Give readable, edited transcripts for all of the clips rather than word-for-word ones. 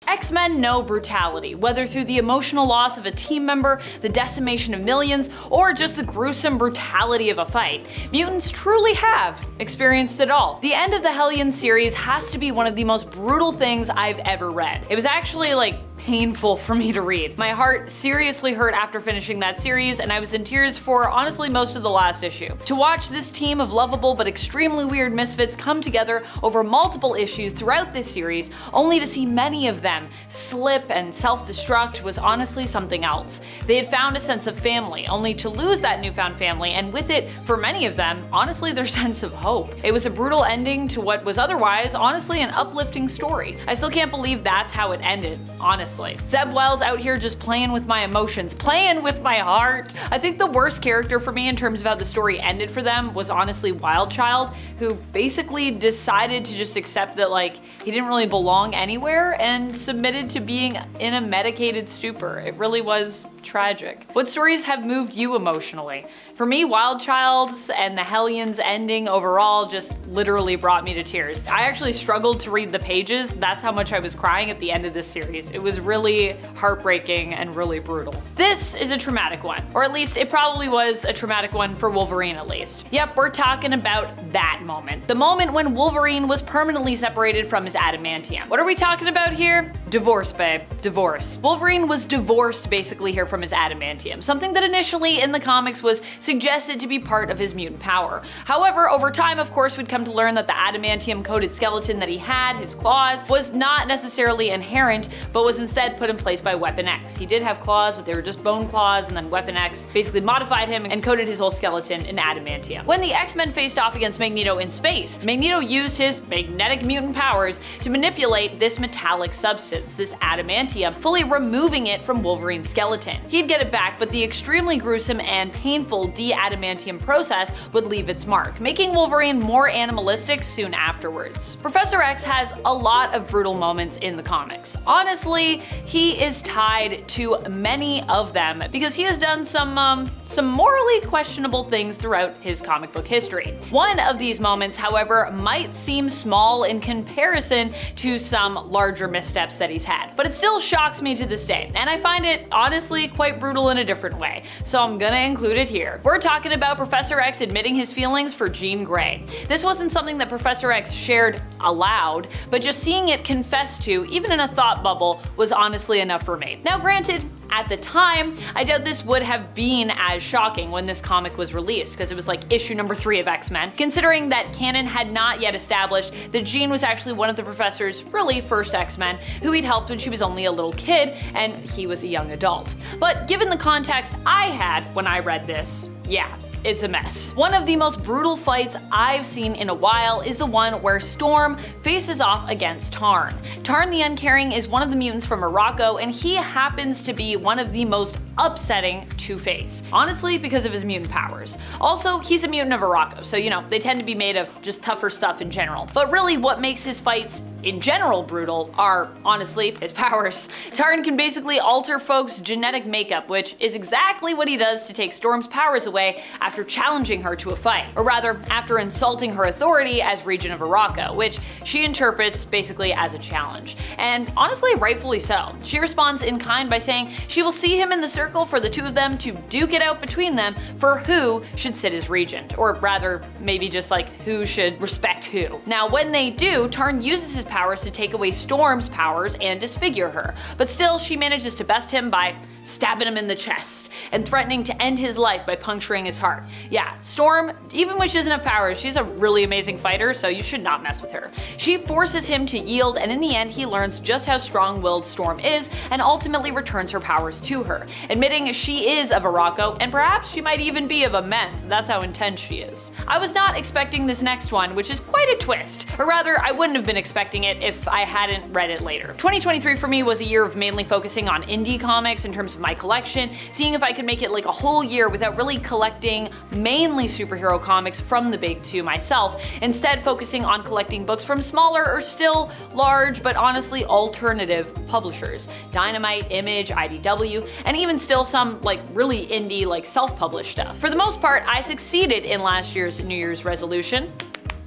X-Men know brutality, whether through the emotional loss of a team member, the decimation of millions, or just the gruesome brutality of a fight. Mutants truly have experienced it all. The end of the Hellion series has to be one of the most brutal things I've ever read. It was actually painful for me to read. My heart seriously hurt after finishing that series, and I was in tears for honestly most of the last issue. To watch this team of lovable but extremely weird misfits come together over multiple issues throughout this series, only to see many of them slip and self-destruct, was honestly something else. They had found a sense of family, only to lose that newfound family, and with it, for many of them, honestly their sense of hope. It was a brutal ending to what was otherwise honestly an uplifting story. I still can't believe that's how it ended, honestly. Zeb Wells out here just playing with my emotions, playing with my heart. I think the worst character for me in terms of how the story ended for them was honestly Wildchild, who basically decided to just accept that he didn't really belong anywhere and submitted to being in a medicated stupor. It really was tragic. What stories have moved you emotionally? For me, Wildchild's and the Hellions ending overall just literally brought me to tears. I actually struggled to read the pages. That's how much I was crying at the end of this series. It was really heartbreaking and really brutal. This is a traumatic one, or at least it probably was a traumatic one for Wolverine at least. Yep, we're talking about that moment. The moment when Wolverine was permanently separated from his adamantium. What are we talking about here? Divorce, babe. Divorce. Wolverine was divorced basically here from his adamantium, something that initially in the comics was suggested to be part of his mutant power. However, over time, of course, we'd come to learn that the adamantium-coated skeleton that he had, his claws, was not necessarily inherent, but was instead put in place by Weapon X. He did have claws, but they were just bone claws, and then Weapon X basically modified him and coated his whole skeleton in adamantium. When the X-Men faced off against Magneto in space, Magneto used his magnetic mutant powers to manipulate this metallic substance, this adamantium, fully removing it from Wolverine's skeleton. He'd get it back, but the extremely gruesome and painful de-adamantium process would leave its mark, making Wolverine more animalistic soon afterwards. Professor X has a lot of brutal moments in the comics. Honestly, he is tied to many of them because he has done some morally questionable things throughout his comic book history. One of these moments, however, might seem small in comparison to some larger missteps that he's had, but it still shocks me to this day, and I find it honestly quite brutal in a different way, so I'm gonna include it here. We're talking about Professor X admitting his feelings for Jean Grey. This wasn't something that Professor X shared aloud, but just seeing it confessed to, even in a thought bubble, was honestly enough for me. Now granted, at the time, I doubt this would have been as shocking when this comic was released, because it was issue number 3 of X-Men, considering that canon had not yet established that Jean was actually one of the Professor's really first X-Men, who he'd helped when she was only a little kid and he was a young adult. But given the context I had when I read this, yeah, it's a mess. One of the most brutal fights I've seen in a while is the one where Storm faces off against Tarn. Tarn the Uncaring is one of the mutants from Morocco, and he happens to be one of the most upsetting to face. Honestly, because of his mutant powers. Also, he's a mutant of Morocco, so they tend to be made of just tougher stuff in general. But really, what makes his fights in general brutal are, honestly, his powers. Tarn can basically alter folks' genetic makeup, which is exactly what he does to take Storm's powers away after challenging her to a fight, or rather, after insulting her authority as Regent of Morocco, which she interprets basically as a challenge. And honestly, rightfully so. She responds in kind by saying she will see him in the circle for the two of them to duke it out between them for who should sit as regent, or rather, maybe just who should respect who. Now, when they do, Tarn uses his powers to take away Storm's powers and disfigure her, but still she manages to best him by stabbing him in the chest and threatening to end his life by puncturing his heart. Yeah, Storm, even when she doesn't have powers, she's a really amazing fighter, so you should not mess with her. She forces him to yield, and in the end he learns just how strong-willed Storm is and ultimately returns her powers to her, admitting she is of Morocco and perhaps she might even be of a Ment. That's how intense she is. I was not expecting this next one, which is quite a twist, or rather I wouldn't have been expecting it if I hadn't read it later. 2023 for me was a year of mainly focusing on indie comics in terms of my collection, seeing if I could make it a whole year without really collecting mainly superhero comics from the big two myself, instead focusing on collecting books from smaller or still large but honestly alternative publishers. Dynamite, Image, IDW, and even still some really indie self-published stuff. For the most part, I succeeded in last year's New Year's resolution.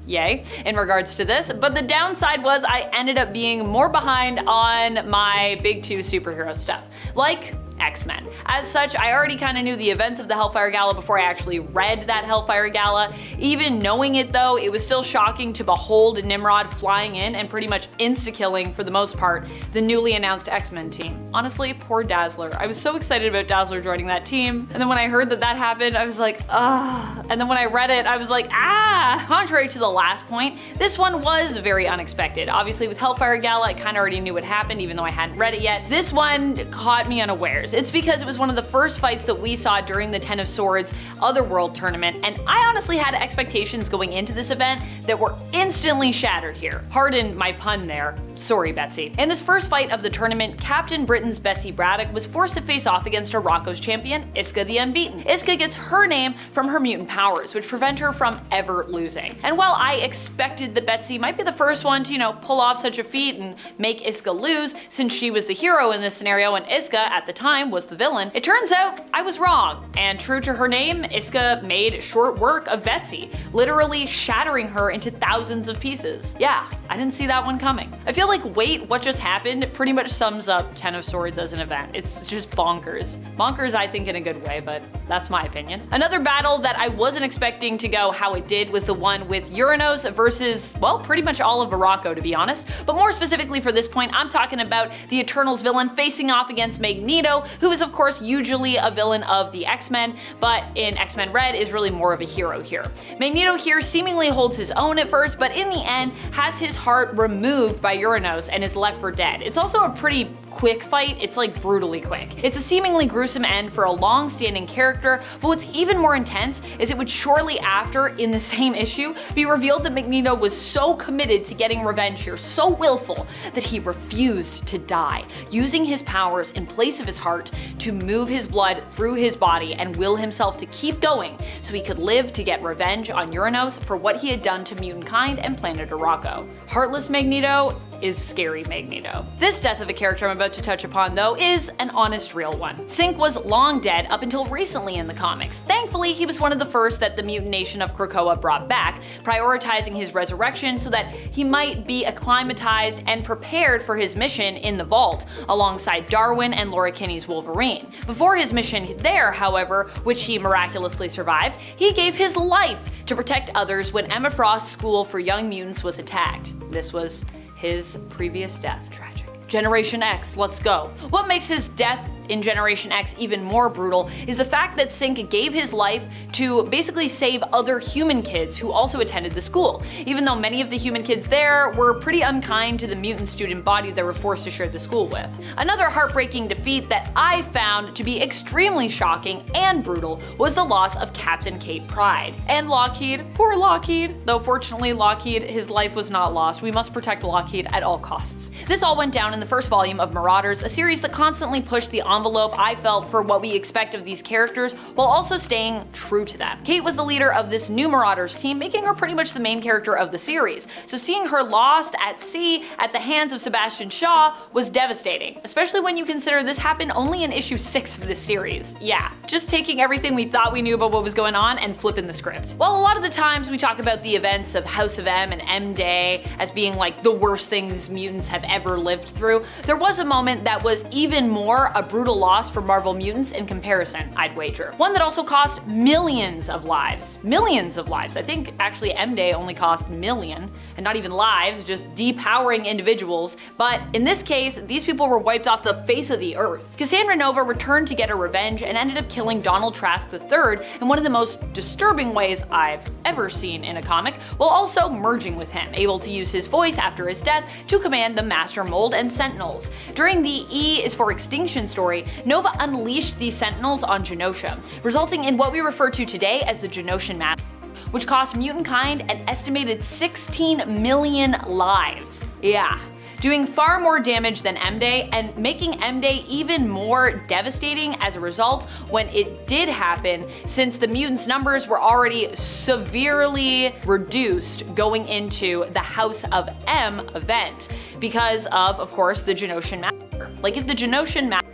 yay, in regards to this, but the downside was I ended up being more behind on my big two superhero stuff, like X-Men. As such, I already kind of knew the events of the Hellfire Gala before I actually read that Hellfire Gala. Even knowing it though, it was still shocking to behold Nimrod flying in and pretty much insta-killing, for the most part, the newly announced X-Men team. Honestly, poor Dazzler. I was so excited about Dazzler joining that team, and then when I heard that happened, I was like, ah. And then when I read it, I was like, ah. Contrary to the last point, this one was very unexpected. Obviously with Hellfire Gala, I kind of already knew what happened even though I hadn't read it yet. This one caught me unawares. It's because it was one of the first fights that we saw during the Ten of Swords Otherworld tournament, and I honestly had expectations going into this event that were instantly shattered here. Pardon my pun there. Sorry, Betsy. In this first fight of the tournament, Captain Britain's Betsy Braddock was forced to face off against Arako's champion, Iska the Unbeaten. Iska gets her name from her mutant powers, which prevent her from ever losing. And while I expected that Betsy might be the first one to, pull off such a feat and make Iska lose, since she was the hero in this scenario and Iska, at the time, was the villain, it turns out I was wrong. And true to her name, Iska made short work of Betsy, literally shattering her into thousands of pieces. Yeah, I didn't see that one coming. I feel like wait, what just happened pretty much sums up Ten of Swords as an event. It's just bonkers. Bonkers I think in a good way, but that's my opinion. Another battle that I wasn't expecting to go how it did was the one with Uranos versus, well, pretty much all of Arako, to be honest. But more specifically for this point, I'm talking about the Eternals villain facing off against Magneto, who is of course usually a villain of the X-Men, but in X-Men Red is really more of a hero here. Magneto here seemingly holds his own at first, but in the end has his heart removed by Uranos and is left for dead. It's also a pretty quick fight. It's like brutally quick. It's a seemingly gruesome end for a long-standing character, but what's even more intense is it would shortly after, in the same issue, be revealed that Magneto was so committed to getting revenge here, so willful, that he refused to die, using his powers in place of his heart to move his blood through his body and will himself to keep going so he could live to get revenge on Uranos for what he had done to mutant kind and planet Arako. Heartless Magneto is scary Magneto. This death of a character I'm about to touch upon though is an honest real one. Synch was long dead up until recently in the comics. Thankfully, he was one of the first that the mutant nation of Krakoa brought back, prioritizing his resurrection so that he might be acclimatized and prepared for his mission in the Vault alongside Darwin and Laura Kinney's Wolverine. Before his mission there, however, which he miraculously survived, he gave his life to protect others when Emma Frost's school for young mutants was attacked. This was his previous death. Tragic. Generation X, let's go. What makes his death in Generation X even more brutal is the fact that Synch gave his life to basically save other human kids who also attended the school, even though many of the human kids there were pretty unkind to the mutant student body they were forced to share the school with. Another heartbreaking defeat that I found to be extremely shocking and brutal was the loss of Captain Kate Pryde. And Lockheed, poor Lockheed, though fortunately Lockheed, his life was not lost. We must protect Lockheed at all costs. This all went down in the first volume of Marauders, a series that constantly pushed the envelope I felt for what we expect of these characters while also staying true to them. Kate was the leader of this new Marauders team, making her pretty much the main character of the series, so seeing her lost at sea at the hands of Sebastian Shaw was devastating, especially when you consider this happened only in issue 6 of this series. Yeah, just taking everything we thought we knew about what was going on and flipping the script. While a lot of the times we talk about the events of House of M and M-Day as being like the worst things mutants have ever lived through, there was a moment that was even more a brutal loss for Marvel Mutants in comparison, I'd wager. One that also cost millions of lives. Millions of lives. I think actually M-Day only cost million, and not even lives, just depowering individuals, but in this case, these people were wiped off the face of the earth. Cassandra Nova returned to get her revenge and ended up killing Donald Trask III in one of the most disturbing ways I've ever seen in a comic, while also merging with him, able to use his voice after his death to command the Master Mold and Sentinels. During the E is for Extinction story, Nova unleashed these Sentinels on Genosha, resulting in what we refer to today as the Genoshan Massacre, which cost mutant kind an estimated 16 million lives. Yeah. Doing far more damage than M-Day and making M-Day even more devastating as a result when it did happen, since the mutants' numbers were already severely reduced going into the House of M event because of course, the Genoshan Massacre. Like if the Genoshan Massacre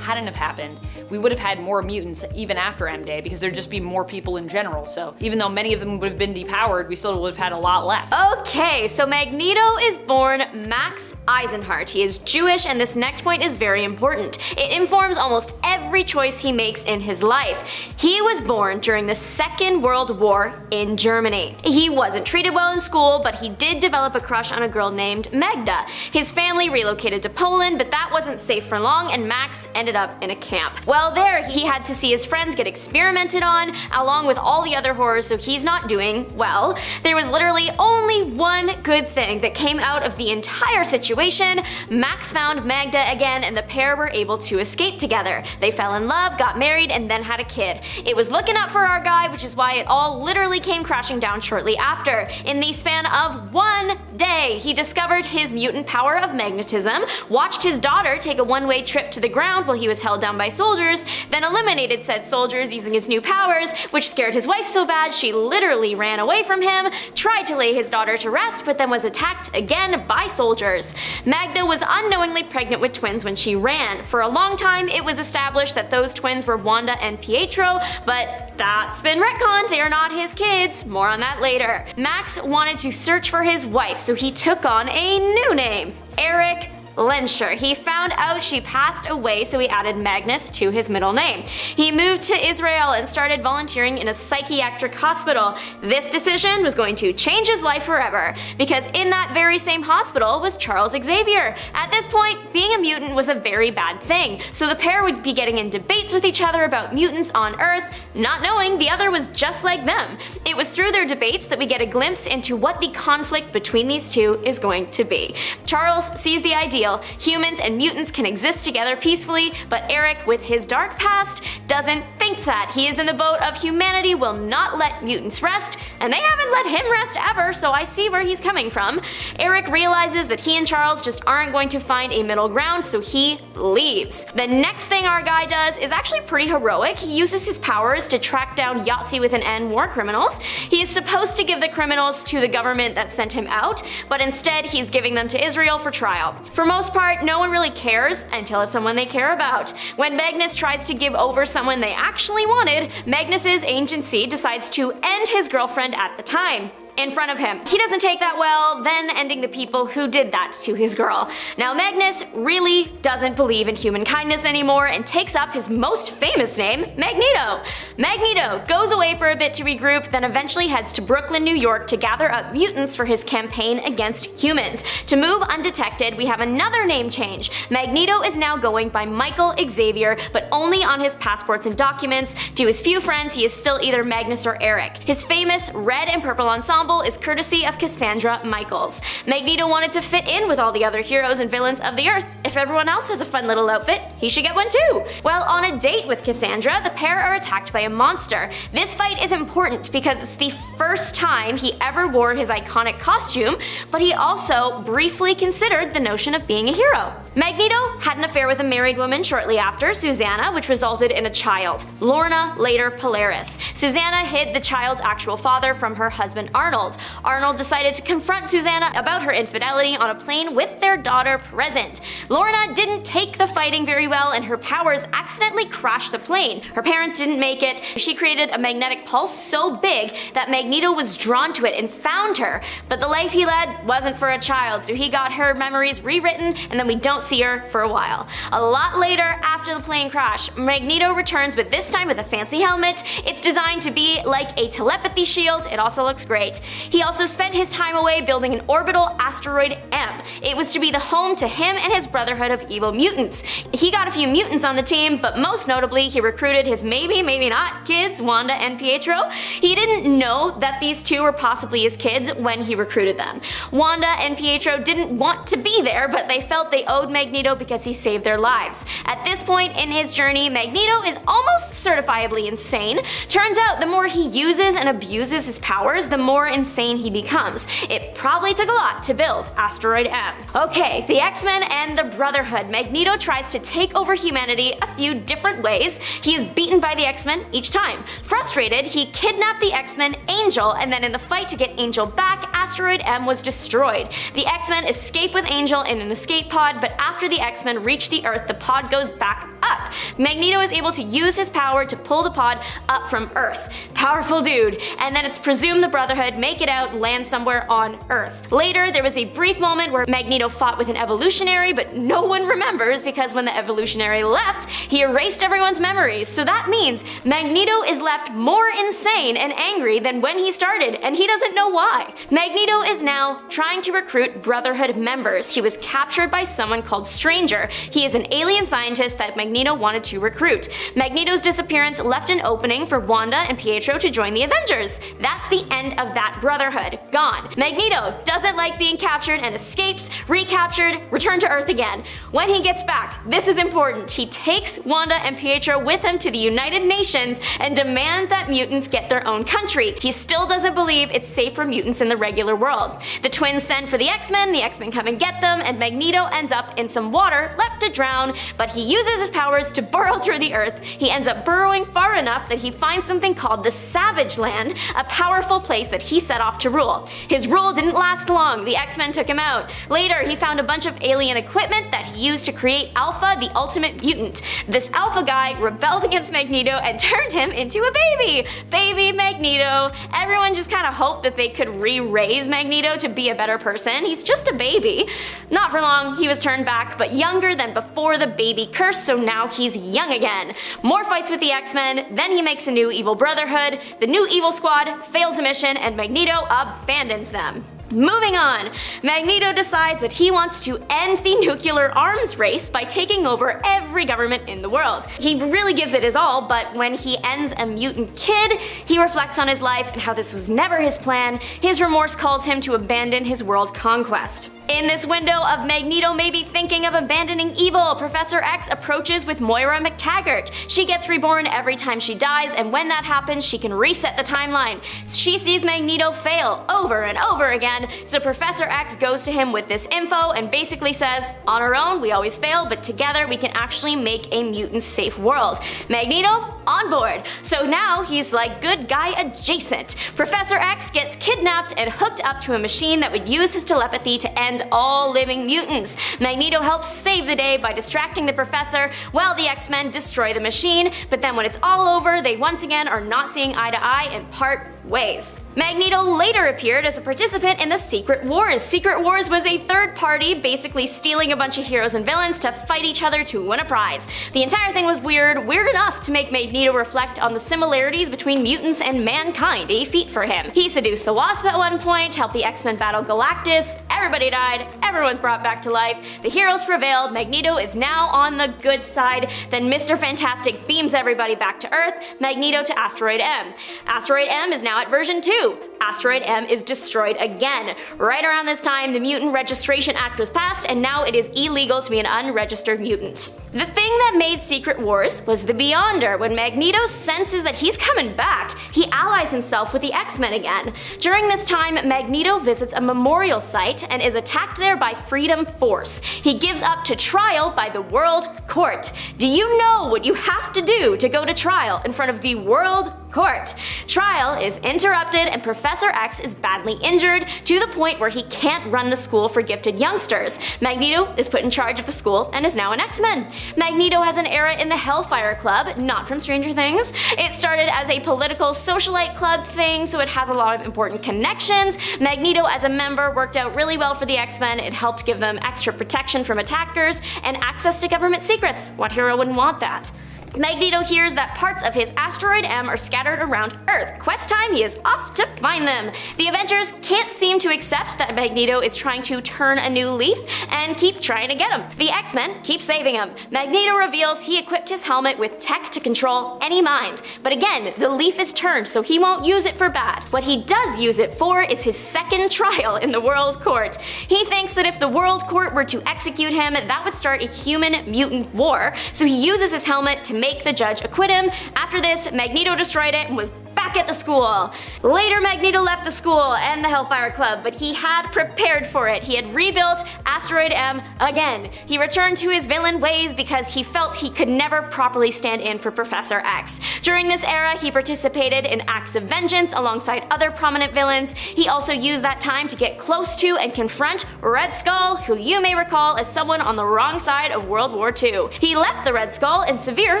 hadn't have happened, we would have had more mutants even after M-Day because there'd just be more people in general. So even though many of them would have been depowered, we still would have had a lot left. Okay, so Magneto is born Max Eisenhart. He is Jewish, and this next point is very important. It informs almost every choice he makes in his life. He was born during the Second World War in Germany. He wasn't treated well in school, but he did develop a crush on a girl named Magda. His family relocated to Poland, but that wasn't safe for long, and Max ended up in a camp. Well, there he had to see his friends get experimented on, along with all the other horrors, so he's not doing well. There was literally only one good thing that came out of the entire situation. Max found Magda again, and the pair were able to escape together. They fell in love, got married, and then had a kid. It was looking up for our guy, which is why it all literally came crashing down shortly after. In the span of one day, he discovered his mutant power of magnetism, watched his daughter take a one-way trip to the ground while he was held down by soldiers, then eliminated said soldiers using his new powers, which scared his wife so bad she literally ran away from him, tried to lay his daughter to rest, but then was attacked again by soldiers. Magda was unknowingly pregnant with twins when she ran. For a long time, it was established that those twins were Wanda and Pietro, but that's been retconned. They are not his kids. More on that later. Max wanted to search for his wife, so he took on a new name, Eric Lensher. He found out she passed away, so he added Magnus to his middle name. He moved to Israel and started volunteering in a psychiatric hospital. This decision was going to change his life forever, because in that very same hospital was Charles Xavier. At this point, being a mutant was a very bad thing, so the pair would be getting in debates with each other about mutants on Earth, not knowing the other was just like them. It was through their debates that we get a glimpse into what the conflict between these two is going to be. Charles sees the ideal. Humans and mutants can exist together peacefully, but Eric, with his dark past, doesn't think that. He is in the boat of humanity will not let mutants rest, and they haven't let him rest ever, so I see where he's coming from. Eric realizes that he and Charles just aren't going to find a middle ground, so he leaves. The next thing our guy does is actually pretty heroic. He uses his powers to track down Yahtzee with an N war criminals. He is supposed to give the criminals to the government that sent him out, but instead he's giving them to Israel for trial. For most part, no one really cares until it's someone they care about. When Magnus tries to give over someone they actually wanted, Magnus's agency decides to end his girlfriend at the time. In front of him. He doesn't take that well, then ending the people who did that to his girl. Now Magnus really doesn't believe in human kindness anymore and takes up his most famous name, Magneto. Magneto goes away for a bit to regroup, then eventually heads to Brooklyn, New York to gather up mutants for his campaign against humans. To move undetected, we have another name change. Magneto is now going by Michael Xavier, but only on his passports and documents. To his few friends, he is still either Magnus or Eric. His famous red and purple ensemble is courtesy of Cassandra Michaels. Magneto wanted to fit in with all the other heroes and villains of the Earth. If everyone else has a fun little outfit, he should get one too. Well, on a date with Cassandra, the pair are attacked by a monster. This fight is important because it's the first time he ever wore his iconic costume, but he also briefly considered the notion of being a hero. Magneto had an affair with a married woman shortly after, Susanna, which resulted in a child, Lorna, later Polaris. Susanna hid the child's actual father from her husband Arnold. Arnold decided to confront Susanna about her infidelity on a plane with their daughter present. Lorna didn't take the fighting very well, and her powers accidentally crashed the plane. Her parents didn't make it. She created a magnetic pulse so big that Magneto was drawn to it and found her. But the life he led wasn't for a child, so he got her memories rewritten, and then we don't see her for a while. A lot later, after the plane crash, Magneto returns, but this time with a fancy helmet. It's designed to be like a telepathy shield. It also looks great. He also spent his time away building an orbital asteroid M. It was to be the home to him and his Brotherhood of Evil Mutants. He got a few mutants on the team, but most notably, he recruited his maybe not kids, Wanda and Pietro. He didn't know that these two were possibly his kids when he recruited them. Wanda and Pietro didn't want to be there, but they felt they owed Magneto because he saved their lives. At this point in his journey, Magneto is almost certifiably insane. Turns out the more he uses and abuses his powers, the more more insane he becomes. It probably took a lot to build Asteroid M. Okay, the X-Men and the Brotherhood. Magneto tries to take over humanity a few different ways. He is beaten by the X-Men each time. Frustrated, he kidnapped the X-Men Angel, and then in the fight to get Angel back, Asteroid M was destroyed. The X-Men escape with Angel in an escape pod, but after the X-Men reach the Earth, the pod goes back up. Magneto is able to use his power to pull the pod up from Earth. Powerful dude. And then it's presumed the Brotherhood make it out, land somewhere on Earth. Later, there was a brief moment where Magneto fought with an evolutionary, but no one remembers because when the evolutionary left, he erased everyone's memories. So that means Magneto is left more insane and angry than when he started, and he doesn't know why. Magneto is now trying to recruit Brotherhood members. He was captured by someone called Stranger. He is an alien scientist that Magneto wanted to recruit. Magneto's disappearance left an opening for Wanda and Pietro to join the Avengers. That's the end of that Brotherhood. Gone. Magneto doesn't like being captured and escapes, recaptured, returned to Earth again. When he gets back, this is important, he takes Wanda and Pietro with him to the United Nations and demands that mutants get their own country. He still doesn't believe it's safe for mutants in the regular world. The twins send for the X-Men come and get them, and Magneto ends up in some water, left to drown, but he uses his powers to burrow through the Earth. He ends up burrowing far enough that he finds something called the Savage Land, a powerful place that he set off to rule. His rule didn't last long, the X-Men took him out. Later, he found a bunch of alien equipment that he used to create Alpha, the ultimate mutant. This Alpha guy rebelled against Magneto and turned him into a baby! Baby Magneto. Everyone just kind of hoped that they could re-raise Magneto to be a better person. He's just a baby. Not for long, he was turned back, but younger than before the baby curse, so now he's young again. More fights with the X-Men, then he makes a new evil Brotherhood. The new evil squad fails a mission, and Magneto abandons them. Moving on, Magneto decides that he wants to end the nuclear arms race by taking over every government in the world. He really gives it his all, but when he ends a mutant kid, he reflects on his life and how this was never his plan. His remorse calls him to abandon his world conquest. In this window of Magneto maybe thinking of abandoning evil, Professor X approaches with Moira McTaggart. She gets reborn every time she dies, and when that happens, she can reset the timeline. She sees Magneto fail over and over again, so Professor X goes to him with this info and basically says, on our own we always fail, but together we can actually make a mutant-safe world. Magneto on board. So now he's like good guy adjacent. Professor X gets kidnapped and hooked up to a machine that would use his telepathy to end all living mutants. Magneto helps save the day by distracting the professor while the X-Men destroy the machine, but then when it's all over, they once again are not seeing eye to eye and part ways. Magneto later appeared as a participant in the Secret Wars. Secret Wars was a third party basically stealing a bunch of heroes and villains to fight each other to win a prize. The entire thing was weird enough to make Magneto reflect on the similarities between mutants and mankind, a feat for him. He seduced the Wasp at one point, helped the X-Men battle Galactus, everybody died, everyone's brought back to life, the heroes prevailed, Magneto is now on the good side, then Mr. Fantastic beams everybody back to Earth, Magneto to Asteroid M. Asteroid M is now at version 2. Asteroid M is destroyed again. Right around this time, the Mutant Registration Act was passed, and now it is illegal to be an unregistered mutant. The thing that made Secret Wars was the Beyonder. When Magneto senses that he's coming back, he allies himself with the X-Men again. During this time, Magneto visits a memorial site and is attacked there by Freedom Force. He gives up to trial by the World Court. Do you know what you have to do to go to trial in front of the World Court? Trial is interrupted and Professor X is badly injured to the point where he can't run the school for gifted youngsters. Magneto is put in charge of the school and is now an X-Men. Magneto has an era in the Hellfire Club, not from Stranger Things. It started as a political socialite club thing, so it has a lot of important connections. Magneto as a member worked out really well for the X-Men. It helped give them extra protection from attackers and access to government secrets. What hero wouldn't want that? Magneto hears that parts of his Asteroid M are scattered around Earth. Quest time, he is off to find them. The Avengers can't seem to accept that Magneto is trying to turn a new leaf and keep trying to get him. The X-Men keep saving him. Magneto reveals he equipped his helmet with tech to control any mind. But again, the leaf is turned, so he won't use it for bad. What he does use it for is his second trial in the World Court. He thinks that if the World Court were to execute him, that would start a human-mutant war, so he uses his helmet to make the judge acquit him. After this, Magneto destroyed it and was back at the school. Later, Magneto left the school and the Hellfire Club, but he had prepared for it. He had rebuilt Asteroid M again. He returned to his villain ways because he felt he could never properly stand in for Professor X. During this era, he participated in acts of vengeance alongside other prominent villains. He also used that time to get close to and confront Red Skull, who you may recall as someone on the wrong side of World War II. He left the Red Skull in severe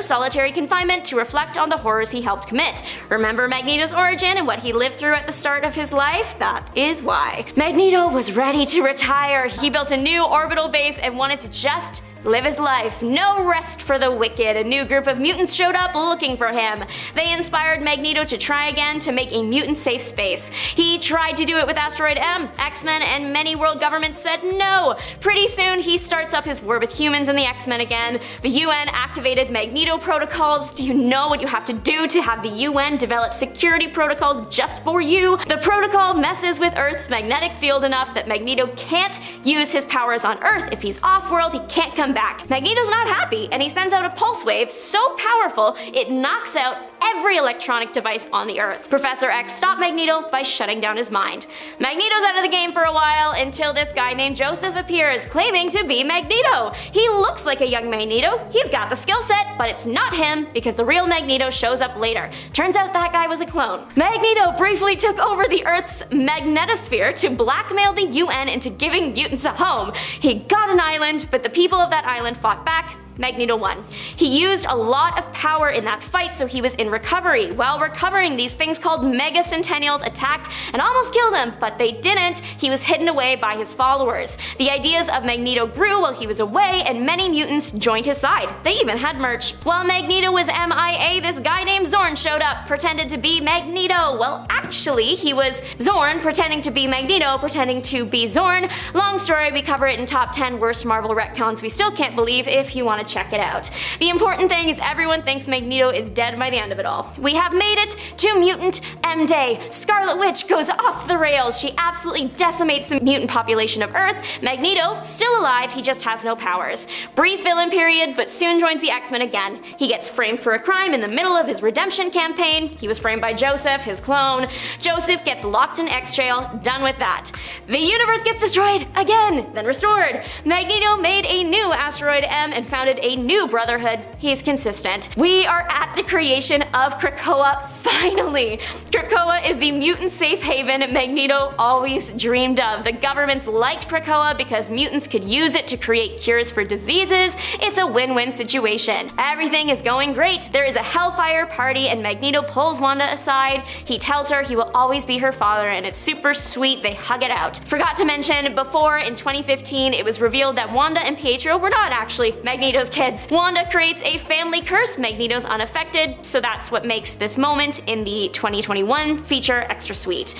solitary confinement to reflect on the horrors he helped commit. Remember Magneto's origin and what he lived through at the start of his life? That is why. Magneto was ready to retire. He built a new orbital base and wanted to just live his life. No rest for the wicked. A new group of mutants showed up looking for him. They inspired Magneto to try again to make a mutant safe space. He tried to do it with Asteroid M, X-Men, and many world governments said no. Pretty soon he starts up his war with humans and the X-Men again. The UN activated Magneto protocols. Do you know what you have to do to have the UN develop security protocols just for you? The protocol messes with Earth's magnetic field enough that Magneto can't use his powers on Earth. If he's off-world, he can't come back. Magneto's not happy, and he sends out a pulse wave so powerful it knocks out every electronic device on the Earth. Professor X stopped Magneto by shutting down his mind. Magneto's out of the game for a while until this guy named Joseph appears, claiming to be Magneto. He looks like a young Magneto, he's got the skill set, but it's not him because the real Magneto shows up later. Turns out that guy was a clone. Magneto briefly took over the Earth's magnetosphere to blackmail the UN into giving mutants a home. He got an island, but the people of that island fought back. Magneto won. He used a lot of power in that fight, so he was in recovery. While recovering, these things called Mega Centennials attacked and almost killed him, but they didn't. He was hidden away by his followers. The ideas of Magneto grew while he was away, and many mutants joined his side. They even had merch. While Magneto was MIA, this guy named Zorn showed up, pretended to be Magneto. Well, actually, he was Zorn pretending to be Magneto, pretending to be Zorn. Long story, we cover it in top 10 worst Marvel retcons we still can't believe if you want to check it out. The important thing is everyone thinks Magneto is dead by the end of it all. We have made it to Mutant M Day. Scarlet Witch goes off the rails. She absolutely decimates the mutant population of Earth. Magneto, still alive, he just has no powers. Brief villain period, but soon joins the X-Men again. He gets framed for a crime in the middle of his redemption campaign. He was framed by Joseph, his clone. Joseph gets locked in X-Jail, done with that. The universe gets destroyed again, then restored. Magneto made a new Asteroid M and founded a new brotherhood. He's consistent. We are at the creation of Krakoa, finally! Krakoa is the mutant safe haven Magneto always dreamed of. The governments liked Krakoa because mutants could use it to create cures for diseases. It's a win-win situation. Everything is going great. There is a Hellfire party and Magneto pulls Wanda aside. He tells her he will always be her father and it's super sweet. They hug it out. Forgot to mention, before in 2015 it was revealed that Wanda and Pietro were not actually Magneto's kids. Wanda creates a family curse. Magneto's unaffected, so that's what makes this moment in the 2021 feature extra sweet.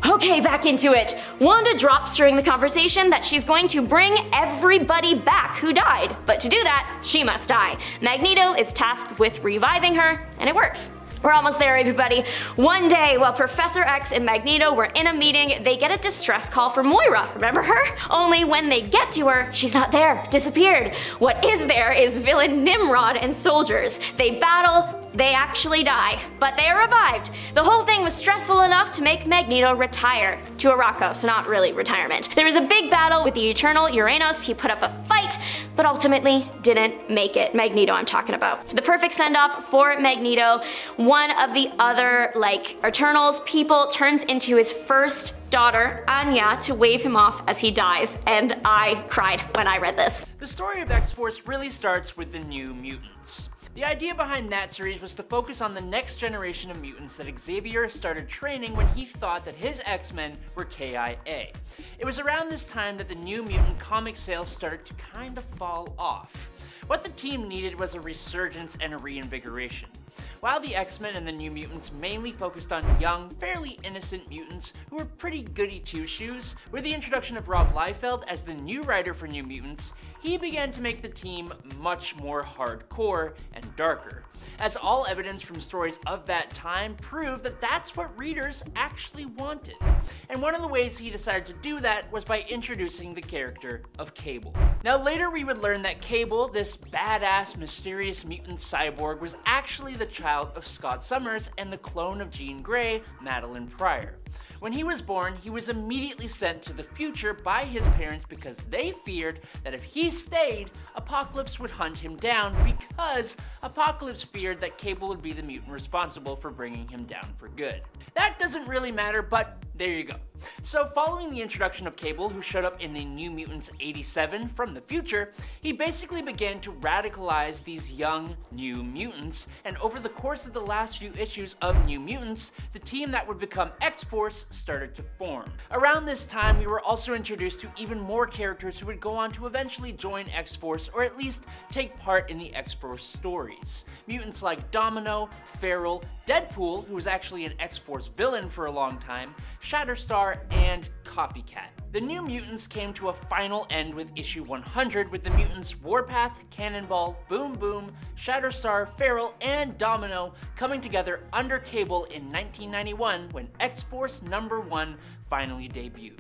Okay, back into it. Wanda drops during the conversation that she's going to bring everybody back who died, but to do that, she must die. Magneto is tasked with reviving her, and it works. We're almost there, everybody. One day, while Professor X and Magneto were in a meeting, they get a distress call from Moira. Remember her? Only when they get to her, she's not there, disappeared. What is there is villain Nimrod and soldiers. They battle, they actually die, but they are revived. The whole thing was stressful enough to make Magneto retire to Arakko, so not really retirement. There was a big battle with the Eternal Uranus. He put up a fight, but ultimately didn't make it. Magneto I'm talking about. The perfect send-off for Magneto. One of the other, Eternals people turns into his first daughter, Anya, to wave him off as he dies, and I cried when I read this. The story of X-Force really starts with the New Mutants. The idea behind that series was to focus on the next generation of mutants that Xavier started training when he thought that his X-Men were KIA. It was around this time that the New Mutant comic sales started to kind of fall off. What the team needed was a resurgence and a reinvigoration. While the X-Men and the New Mutants mainly focused on young, fairly innocent mutants who were pretty goody two-shoes, with the introduction of Rob Liefeld as the new writer for New Mutants, he began to make the team much more hardcore and darker. as all evidence from stories of that time prove that that's what readers actually wanted. And one of the ways he decided to do that was by introducing the character of Cable. Now later we would learn that Cable, this badass mysterious mutant cyborg, was actually the child of Scott Summers and the clone of Jean Grey, Madeline Pryor. When he was born, he was immediately sent to the future by his parents because they feared that if he stayed, Apocalypse would hunt him down, because Apocalypse feared that Cable would be the mutant responsible for bringing him down for good. That doesn't really matter, but there you go. So following the introduction of Cable, who showed up in the New Mutants 87 from the future, he basically began to radicalize these young New Mutants, and over the course of the last few issues of New Mutants, the team that would become X-Force started to form. Around this time, we were also introduced to even more characters who would go on to eventually join X-Force, or at least take part in the X-Force stories. Mutants like Domino, Feral, Deadpool, who was actually an X-Force villain for a long time, Shatterstar, and Copycat. The New Mutants came to a final end with issue 100, with the mutants Warpath, Cannonball, Boom Boom, Shatterstar, Feral, and Domino coming together under Cable in 1991 when X-Force #1 finally debuted.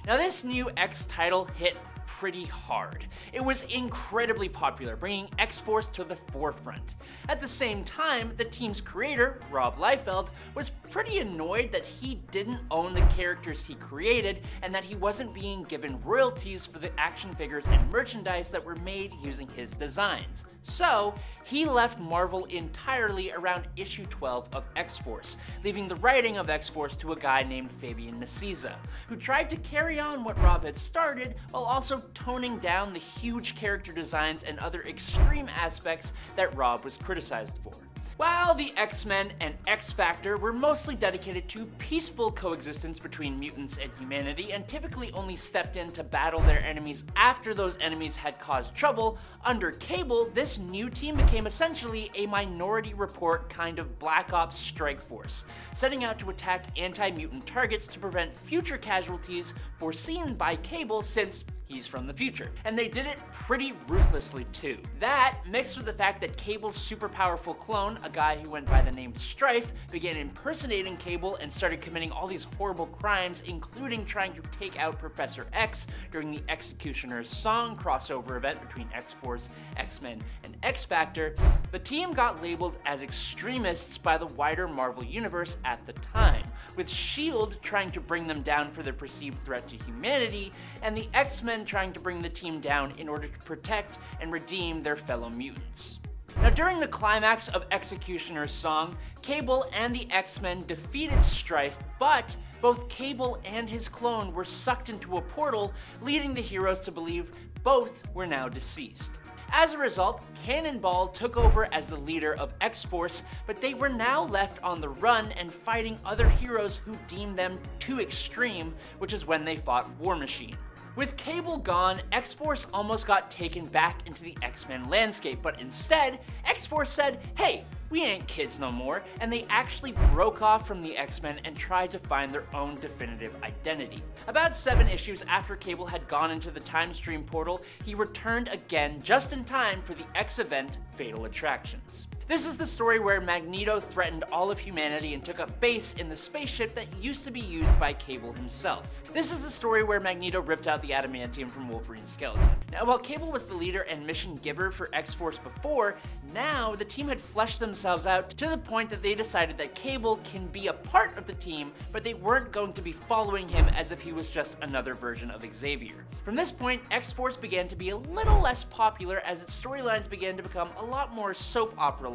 Now this new X title hit pretty hard. It was incredibly popular, bringing X-Force to the forefront. At the same time, the team's creator, Rob Liefeld, was pretty annoyed that he didn't own the characters he created and that he wasn't being given royalties for the action figures and merchandise that were made using his designs. So, he left Marvel entirely around issue 12 of X-Force, leaving the writing of X-Force to a guy named Fabian Nicieza, who tried to carry on what Rob had started while also toning down the huge character designs and other extreme aspects that Rob was criticized for. While the X-Men and X-Factor were mostly dedicated to peaceful coexistence between mutants and humanity, and typically only stepped in to battle their enemies after those enemies had caused trouble, under Cable, this new team became essentially a Minority Report kind of Black Ops strike force, setting out to attack anti-mutant targets to prevent future casualties foreseen by Cable, since he's from the future. And they did it pretty ruthlessly too. That, mixed with the fact that Cable's super powerful clone, a guy who went by the name Strife, began impersonating Cable and started committing all these horrible crimes, including trying to take out Professor X during the Executioner's Song crossover event between X-Force, X-Men, and X-Factor, the team got labeled as extremists by the wider Marvel Universe at the time, with S.H.I.E.L.D. trying to bring them down for their perceived threat to humanity, and the X-Men trying to bring the team down in order to protect and redeem their fellow mutants. Now during the climax of Executioner's Song, Cable and the X-Men defeated Strife, but both Cable and his clone were sucked into a portal, leading the heroes to believe both were now deceased. As a result, Cannonball took over as the leader of X-Force, but they were now left on the run and fighting other heroes who deemed them too extreme, which is when they fought War Machine. With Cable gone, X-Force almost got taken back into the X-Men landscape, but instead, X-Force said, hey, we ain't kids no more, and they actually broke off from the X-Men and tried to find their own definitive identity. About 7 issues after Cable had gone into the time stream portal, he returned again just in time for the X event Fatal Attractions. This is the story where Magneto threatened all of humanity and took up base in the spaceship that used to be used by Cable himself. This is the story where Magneto ripped out the adamantium from Wolverine's skeleton. Now, while Cable was the leader and mission giver for X-Force before, now the team had fleshed themselves out to the point that they decided that Cable can be a part of the team, but they weren't going to be following him as if he was just another version of Xavier. From this point, X-Force began to be a little less popular as its storylines began to become a lot more soap opera-like.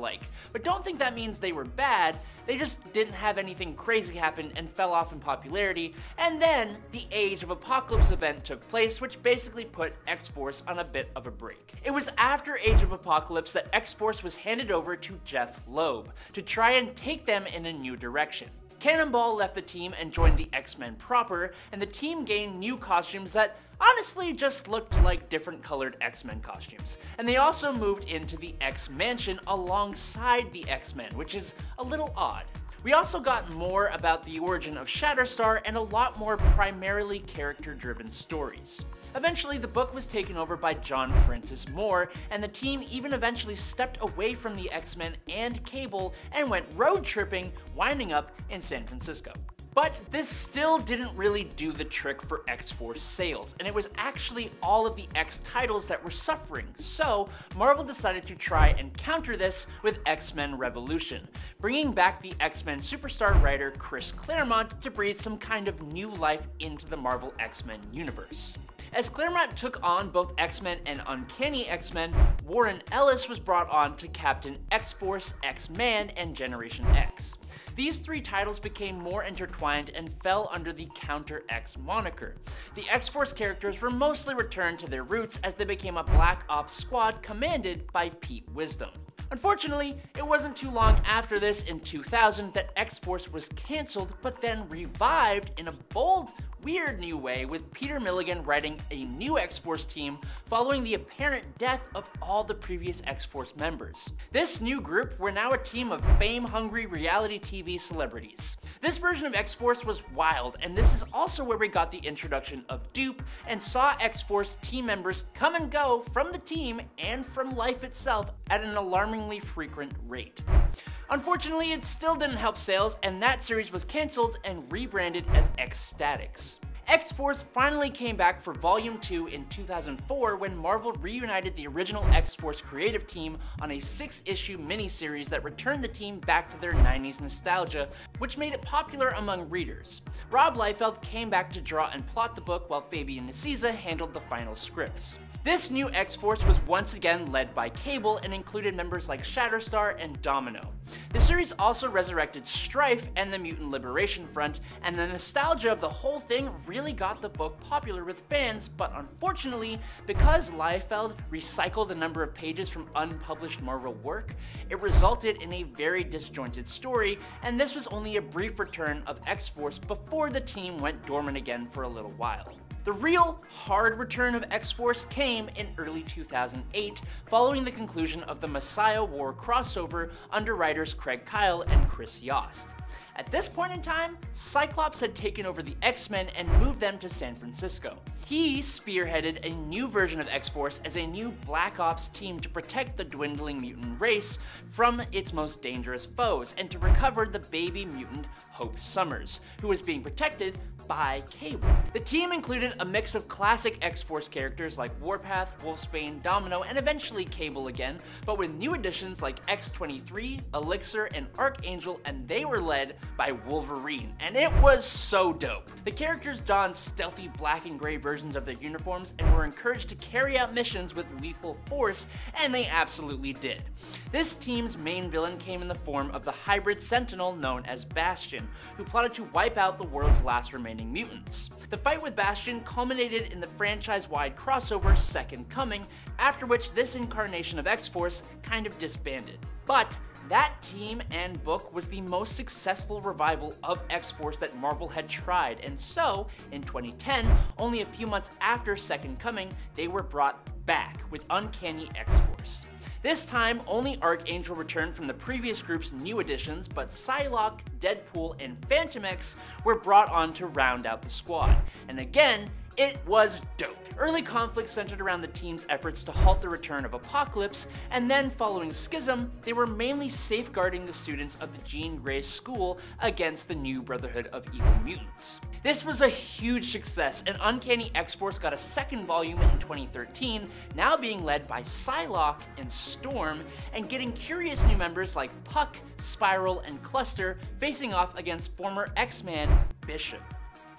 But don't think that means they were bad, they just didn't have anything crazy happen and fell off in popularity, and then the Age of Apocalypse event took place, which basically put X-Force on a bit of a break. It was after Age of Apocalypse that X-Force was handed over to Jeff Loeb to try and take them in a new direction. Cannonball left the team and joined the X-Men proper, and the team gained new costumes that honestly just looked like different colored X-Men costumes. And they also moved into the X-Mansion alongside the X-Men, which is a little odd. We also got more about the origin of Shatterstar and a lot more primarily character-driven stories. Eventually, the book was taken over by John Francis Moore, and the team even eventually stepped away from the X-Men and Cable and went road tripping, winding up in San Francisco. But this still didn't really do the trick for X-Force sales, and it was actually all of the X titles that were suffering, so Marvel decided to try and counter this with X-Men Revolution, bringing back the X-Men superstar writer Chris Claremont to breathe some kind of new life into the Marvel X-Men universe. As Claremont took on both X-Men and Uncanny X-Men, Warren Ellis was brought on to Captain X-Force, X-Man, and Generation X. These three titles became more intertwined and fell under the Counter X moniker. The X-Force characters were mostly returned to their roots as they became a Black Ops squad commanded by Pete Wisdom. Unfortunately, it wasn't too long after this in 2000 that X-Force was cancelled, but then revived in a bold, weird new way with Peter Milligan writing a new X-Force team following the apparent death of all the previous X-Force members. This new group were now a team of fame-hungry reality TV celebrities. This version of X-Force was wild, and this is also where we got the introduction of Dupe and saw X-Force team members come and go from the team and from life itself at an alarmingly frequent rate. Unfortunately, it still didn't help sales, and that series was cancelled and rebranded as X-Statix. X-Force finally came back for Volume 2 in 2004 when Marvel reunited the original X-Force creative team on a 6-issue miniseries that returned the team back to their 90s nostalgia, which made it popular among readers. Rob Liefeld came back to draw and plot the book while Fabian Nicieza handled the final scripts. This new X-Force was once again led by Cable and included members like Shatterstar and Domino. The series also resurrected Strife and the Mutant Liberation Front, and the nostalgia of the whole thing really got the book popular with fans, but unfortunately, because Liefeld recycled a number of pages from unpublished Marvel work, it resulted in a very disjointed story, and this was only a brief return of X-Force before the team went dormant again for a little while. The real hard return of X-Force came in early 2008, following the conclusion of the Messiah War crossover under writers Craig Kyle and Chris Yost. At this point in time, Cyclops had taken over the X-Men and moved them to San Francisco. He spearheaded a new version of X-Force as a new Black Ops team to protect the dwindling mutant race from its most dangerous foes and to recover the baby mutant Hope Summers, who was being protected by Cable. The team included a mix of classic X-Force characters like Warpath, Wolfsbane, Domino, and eventually Cable again, but with new additions like X-23, Elixir, and Archangel, and they were led by Wolverine, and it was so dope. The characters donned stealthy black and gray versions of their uniforms and were encouraged to carry out missions with lethal force, and they absolutely did. This team's main villain came in the form of the hybrid Sentinel known as Bastion, who plotted to wipe out the world's last remaining mutants. The fight with Bastion culminated in the franchise-wide crossover Second Coming, after which this incarnation of X-Force kind of disbanded. But that team and book was the most successful revival of X-Force that Marvel had tried, and so, in 2010, only a few months after Second Coming, they were brought back with Uncanny X-Force. This time, only Archangel returned from the previous group's new additions, but Psylocke, Deadpool, and Phantom X were brought on to round out the squad. And again, it was dope. Early conflict centered around the team's efforts to halt the return of Apocalypse, and then following Schism, they were mainly safeguarding the students of the Jean Grey School against the new Brotherhood of Evil Mutants. This was a huge success, and Uncanny X-Force got a second volume in 2013, now being led by Psylocke and Storm, and getting curious new members like Puck, Spiral, and Cluster facing off against former X-Man Bishop.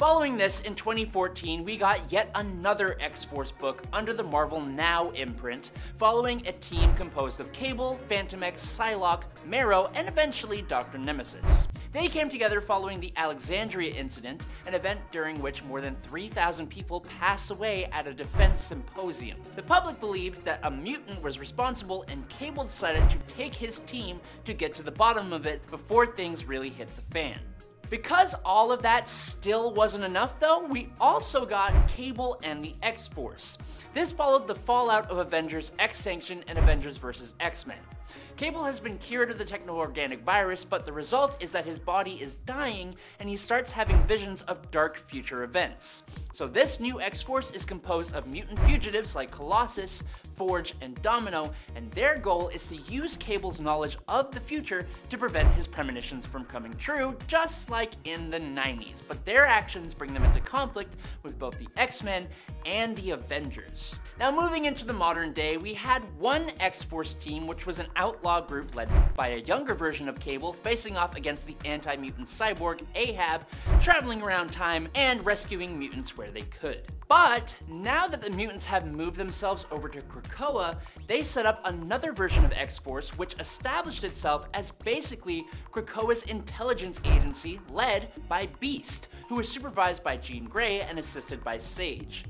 Following this, in 2014, we got yet another X-Force book under the Marvel Now imprint, following a team composed of Cable, Phantom X, Psylocke, Marrow, and eventually Dr. Nemesis. They came together following the Alexandria incident, an event during which more than 3,000 people passed away at a defense symposium. The public believed that a mutant was responsible, and Cable decided to take his team to get to the bottom of it before things really hit the fan. Because all of that still wasn't enough though, we also got Cable and the X-Force. This followed the fallout of Avengers X-Sanction and Avengers vs. X-Men. Cable has been cured of the techno-organic virus, but the result is that his body is dying and he starts having visions of dark future events. So this new X-Force is composed of mutant fugitives like Colossus, Forge, and Domino, and their goal is to use Cable's knowledge of the future to prevent his premonitions from coming true, just like in the 90s. But their actions bring them into conflict with both the X-Men and the Avengers. Now moving into the modern day, we had one X-Force team, which was an outlaw group led by a younger version of Cable facing off against the anti-mutant cyborg Ahab, traveling around time and rescuing mutants where they could. But now that the mutants have moved themselves over to Krakoa, they set up another version of X-Force which established itself as basically Krakoa's intelligence agency led by Beast, who was supervised by Jean Grey and assisted by Sage.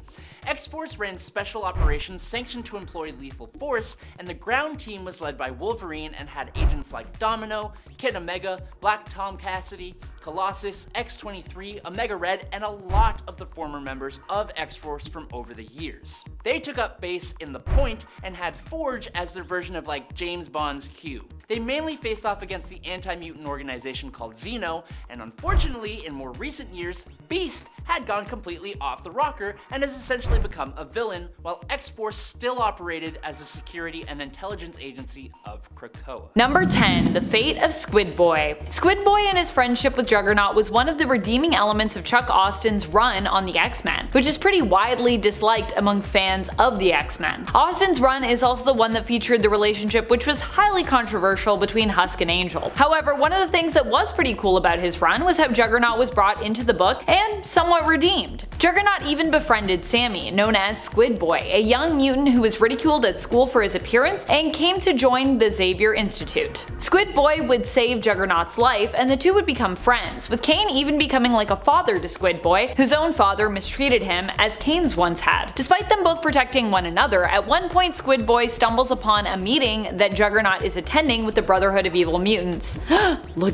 X-Force ran special operations sanctioned to employ lethal force, and the ground team was led by Wolverine and had agents like Domino, Kid Omega, Black Tom Cassidy, Colossus, X-23, Omega Red, and a lot of the former members of X-Force from over the years. They took up base in the Point and had Forge as their version of like James Bond's Q. They mainly faced off against the anti-mutant organization called Xeno, and unfortunately in more recent years, Beast had gone completely off the rocker and has essentially become a villain, while X-Force still operated as a security and intelligence agency of Krakoa. Number 10. The fate of Squid Boy. Squid Boy and his friendship with Juggernaut was one of the redeeming elements of Chuck Austin's run on the X-Men, which is pretty widely disliked among fans of the X-Men. Austin's run is also the one that featured the relationship which was highly controversial between Husk and Angel. However, one of the things that was pretty cool about his run was how Juggernaut was brought into the book and somewhat redeemed. Juggernaut even befriended Sammy, known as Squid Boy, a young mutant who was ridiculed at school for his appearance and came to join the Xavier Institute. Squid Boy would save Juggernaut's life and the two would become friends, with Kane even becoming like a father to Squid Boy, whose own father mistreated him as Kane's once had. Despite them both protecting one another, at one point Squid Boy stumbles upon a meeting that Juggernaut is attending with the Brotherhood of Evil Mutants.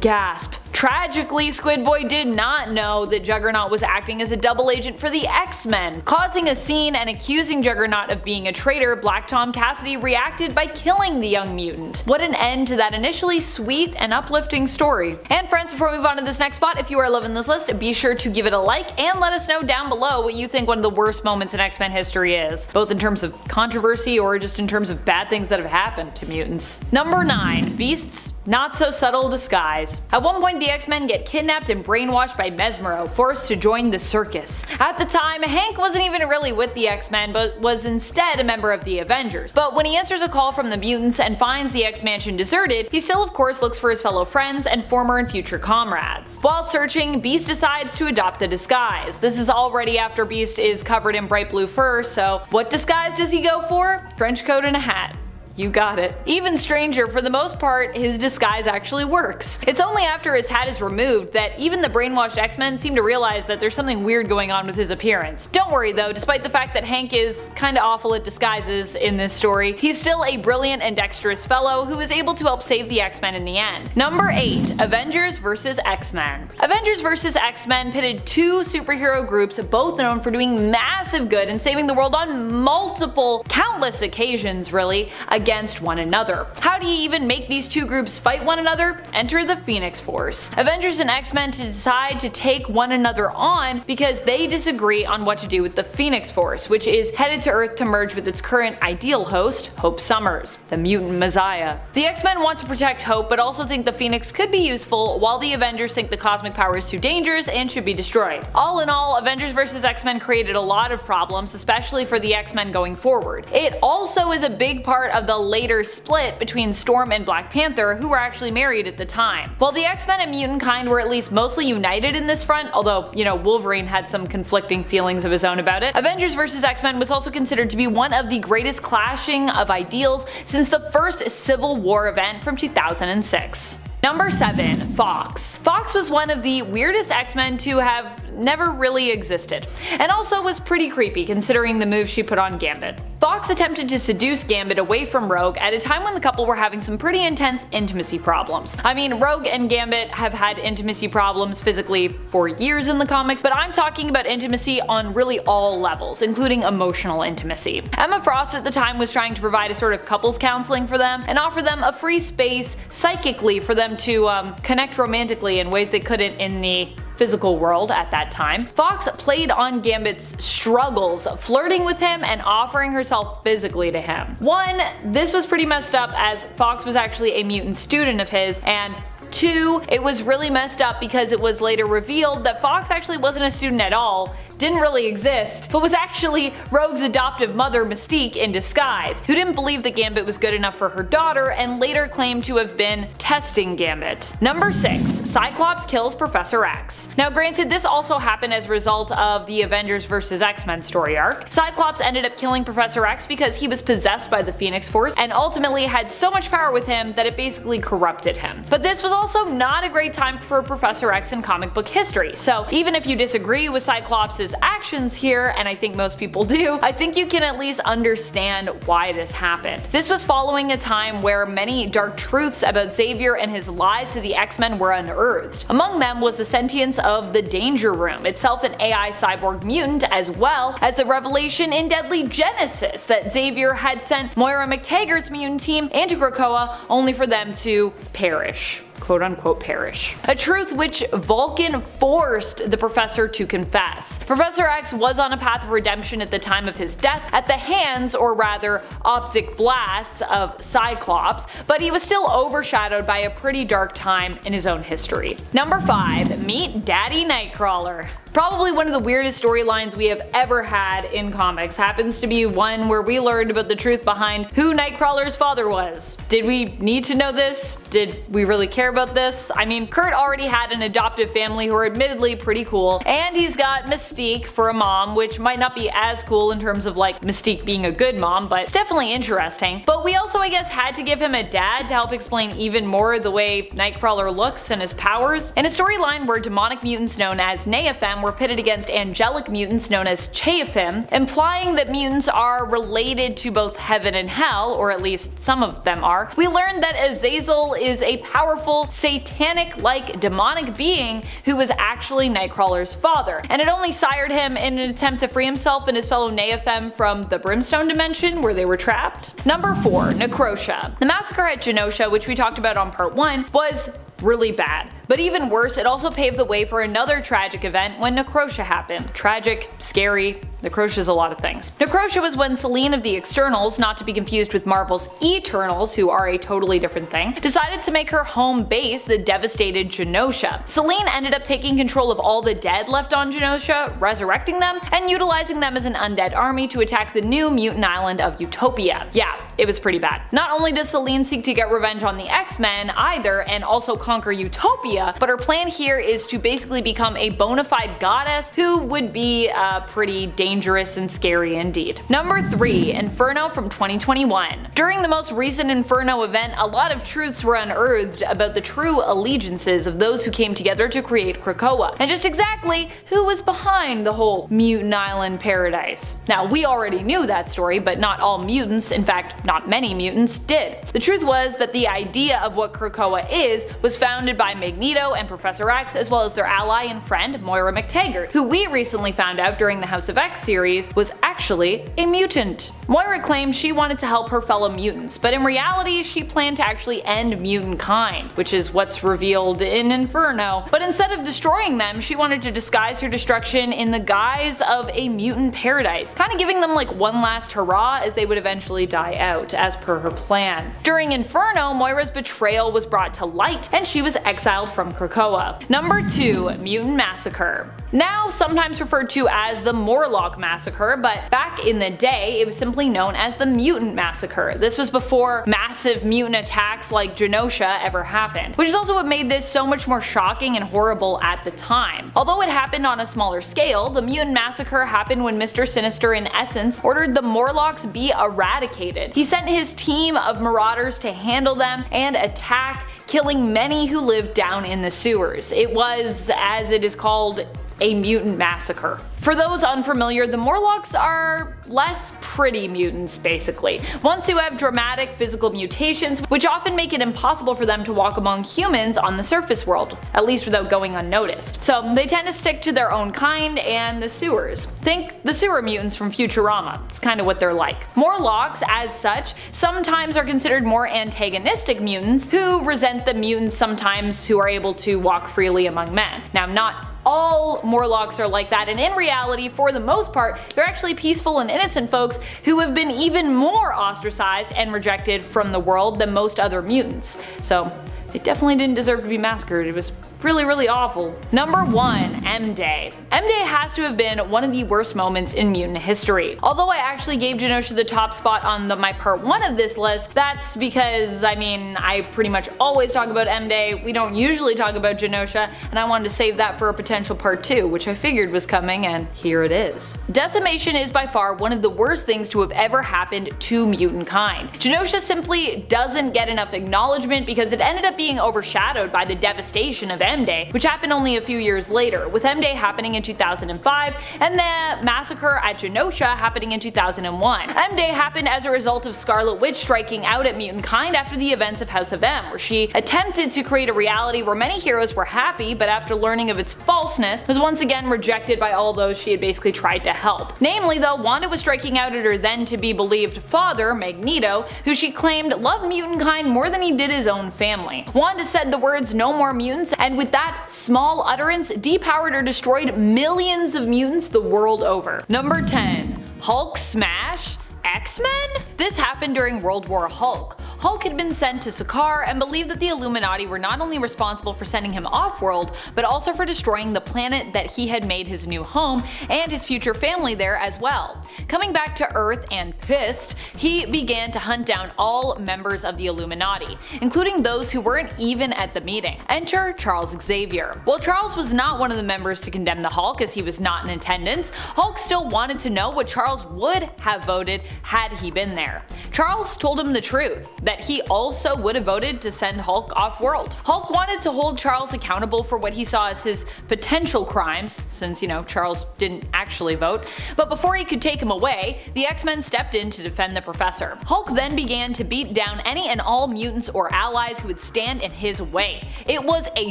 Gasp. Tragically, Squid Boy did not know that Juggernaut was acting as a double agent for the X-Men. Causing a scene and accusing Juggernaut of being a traitor, Black Tom Cassidy reacted by killing the young mutant. What an end to that initially sweet and uplifting story. And friends, before we move on to this next spot, if you are loving this list, be sure to give it a like and let us know down below what you think one of the worst moments in X-Men history is, both in terms of controversy or just in terms of bad things that have happened to mutants. Number 9. Beast's not so subtle disguise. At one point, the X-Men get kidnapped and brainwashed by Mesmero, forced to join the circus. At the time, Hank wasn't even really with the X-Men, but was instead a member of the Avengers. But when he answers a call from the mutants and finds the X-Mansion deserted, he still of course looks for his fellow friends and former and future comrades. While searching, Beast decides to adopt a disguise. This is already after Beast is covered in bright blue fur, so what disguise does he go for? Trench coat and a hat. You got it. Even stranger, for the most part, his disguise actually works. It's only after his hat is removed that even the brainwashed X-Men seem to realize that there's something weird going on with his appearance. Don't worry though, despite the fact that Hank is kinda awful at disguises in this story, he's still a brilliant and dexterous fellow who is able to help save the X-Men in the end. Number 8. Avengers vs. X-Men. Avengers vs. X-Men pitted two superhero groups, both known for doing massive good and saving the world on multiple, countless occasions really, against one another. How do you even make these two groups fight one another? Enter the Phoenix Force. Avengers and X-Men decide to take one another on because they disagree on what to do with the Phoenix Force, which is headed to Earth to merge with its current ideal host, Hope Summers, the mutant messiah. The X-Men want to protect Hope but also think the Phoenix could be useful, while the Avengers think the cosmic power is too dangerous and should be destroyed. All in all, Avengers vs. X-Men created a lot of problems, especially for the X-Men going forward. It also is a big part of the later split between Storm and Black Panther, who were actually married at the time. While the X-Men and mutant kind were at least mostly united in this front, although, Wolverine had some conflicting feelings of his own about it, Avengers vs. X-Men was also considered to be one of the greatest clashing of ideals since the first Civil War event from 2006. Number 7. Fox. Fox was one of the weirdest X-Men to have never really existed, and also was pretty creepy considering the moves she put on Gambit. Fox attempted to seduce Gambit away from Rogue at a time when the couple were having some pretty intense intimacy problems. I mean, Rogue and Gambit have had intimacy problems physically for years in the comics, but I'm talking about intimacy on really all levels, including emotional intimacy. Emma Frost at the time was trying to provide a sort of couples counseling for them and offer them a free space psychically for them to connect romantically in ways they couldn't in the physical world at that time. Fox played on Gambit's struggles, flirting with him and offering herself physically to him. One, this was pretty messed up as Fox was actually a mutant student of his, and 2, it was really messed up because it was later revealed that Fox actually wasn't a student at all, didn't really exist, but was actually Rogue's adoptive mother Mystique in disguise, who didn't believe that Gambit was good enough for her daughter and later claimed to have been testing Gambit. Number 6. Cyclops kills Professor X. Now granted, this also happened as a result of the Avengers vs. X-Men story arc. Cyclops ended up killing Professor X because he was possessed by the Phoenix Force and ultimately had so much power with him that it basically corrupted him. But this was also not a great time for Professor X in comic book history, so even if you disagree with Cyclops' actions here, and I think most people do, I think you can at least understand why this happened. This was following a time where many dark truths about Xavier and his lies to the X-Men were unearthed. Among them was the sentience of the Danger Room, itself an AI cyborg mutant, as well as the revelation in Deadly Genesis that Xavier had sent Moira McTaggart's mutant team into Krakoa only for them to perish. Quote unquote perish. A truth which Vulcan forced the professor to confess. Professor X was on a path of redemption at the time of his death at the hands, or rather optic blasts, of Cyclops, but he was still overshadowed by a pretty dark time in his own history. Number 5. Meet Daddy Nightcrawler. Probably one of the weirdest storylines we have ever had in comics happens to be one where we learned about the truth behind who Nightcrawler's father was. Did we need to know this? Did we really care about this? I mean, Kurt already had an adoptive family who are admittedly pretty cool, and he's got Mystique for a mom, which might not be as cool in terms of like Mystique being a good mom, but it's definitely interesting. But we also, I guess, had to give him a dad to help explain even more the way Nightcrawler looks and his powers. In a storyline where demonic mutants known as Neophim were pitted against angelic mutants known as Cheophim, implying that mutants are related to both heaven and hell, or at least some of them are, we learned that Azazel is a powerful, satanic-like demonic being who was actually Nightcrawler's father, and had only sired him in an attempt to free himself and his fellow Neophim from the Brimstone dimension where they were trapped. Number 4. Necrotia. The massacre at Genosha, which we talked about on part 1, was really bad. But even worse, it also paved the way for another tragic event when Necrotia happened. Tragic, scary, Necrotia is a lot of things. Necrotia was when Selene of the Externals, not to be confused with Marvel's Eternals, who are a totally different thing, decided to make her home base the devastated Genosha. Selene ended up taking control of all the dead left on Genosha, resurrecting them, and utilizing them as an undead army to attack the new mutant island of Utopia. Yeah, it was pretty bad. Not only does Selene seek to get revenge on the X-Men either, and also conquer Utopia, but her plan here is to basically become a bona fide goddess who would be pretty dangerous and scary indeed. Number 3. Inferno from 2021. During the most recent Inferno event, a lot of truths were unearthed about the true allegiances of those who came together to create Krakoa, and just exactly who was behind the whole mutant island paradise. Now, we already knew that story, but not all mutants, in fact not many mutants, did. The truth was that the idea of what Krakoa is was founded by Magneto and Professor X, as well as their ally and friend Moira McTaggart, who we recently found out during the House of X series was actually a mutant. Moira claimed she wanted to help her fellow mutants, but in reality she planned to actually end mutant kind, which is what's revealed in Inferno. But instead of destroying them, she wanted to disguise her destruction in the guise of a mutant paradise, kind of giving them like one last hurrah as they would eventually die out, as per her plan. During Inferno, Moira's betrayal was brought to light, and she was exiled from Krakoa. Number 2. Mutant Massacre. Now sometimes referred to as the Morlock Massacre, but back in the day it was simply known as the Mutant Massacre. This was before massive mutant attacks like Genosha ever happened, which is also what made this so much more shocking and horrible at the time. Although it happened on a smaller scale, the Mutant Massacre happened when Mr. Sinister in essence ordered the Morlocks be eradicated. He sent his team of marauders to handle them and attack, killing many who lived down in the sewers. It was, as it is called, a mutant massacre. For those unfamiliar, the Morlocks are less pretty mutants basically, ones who have dramatic physical mutations which often make it impossible for them to walk among humans on the surface world, at least without going unnoticed. So they tend to stick to their own kind and the sewers. Think the sewer mutants from Futurama, it's kind of what they're like. Morlocks, as such, sometimes are considered more antagonistic mutants who resent the mutants sometimes who are able to walk freely among men. Now, not All Morlocks are like that, and in reality, for the most part, they're actually peaceful and innocent folks who have been even more ostracized and rejected from the world than most other mutants. So they definitely didn't deserve to be massacred. It was really awful. Number 1. M-Day. M-Day has to have been one of the worst moments in mutant history. Although I actually gave Genosha the top spot on my part 1 of this list, that's because, I pretty much always talk about M-Day. We don't usually talk about Genosha, and I wanted to save that for a potential part 2, which I figured was coming, and here it is. Decimation is by far one of the worst things to have ever happened to mutant kind. Genosha simply doesn't get enough acknowledgement because it ended up being overshadowed by the devastation of M-Day, which happened only a few years later, with M-Day happening in 2005 and the massacre at Genosha happening in 2001. M-Day happened as a result of Scarlet Witch striking out at mutant kind after the events of House of M, where she attempted to create a reality where many heroes were happy, but after learning of its falseness, was once again rejected by all those she had basically tried to help. Namely though, Wanda was striking out at her then to be believed father, Magneto, who she claimed loved mutant kind more than he did his own family. Wanda said the words "no more mutants," and with that small utterance depowered or destroyed millions of mutants the world over. Number 10. Hulk smash? X-Men? This happened during World War Hulk. Hulk had been sent to Sakaar and believed that the Illuminati were not only responsible for sending him off-world, but also for destroying the planet that he had made his new home and his future family there as well. Coming back to Earth and pissed, he began to hunt down all members of the Illuminati, including those who weren't even at the meeting. Enter Charles Xavier. While Charles was not one of the members to condemn the Hulk as he was not in attendance, Hulk still wanted to know what Charles would have voted had he been there. Charles told him the truth, that he also would have voted to send Hulk off-world. Hulk wanted to hold Charles accountable for what he saw as his potential crimes, since, Charles didn't actually vote, but before he could take him away, the X-Men stepped in to defend the professor. Hulk then began to beat down any and all mutants or allies who would stand in his way. It was a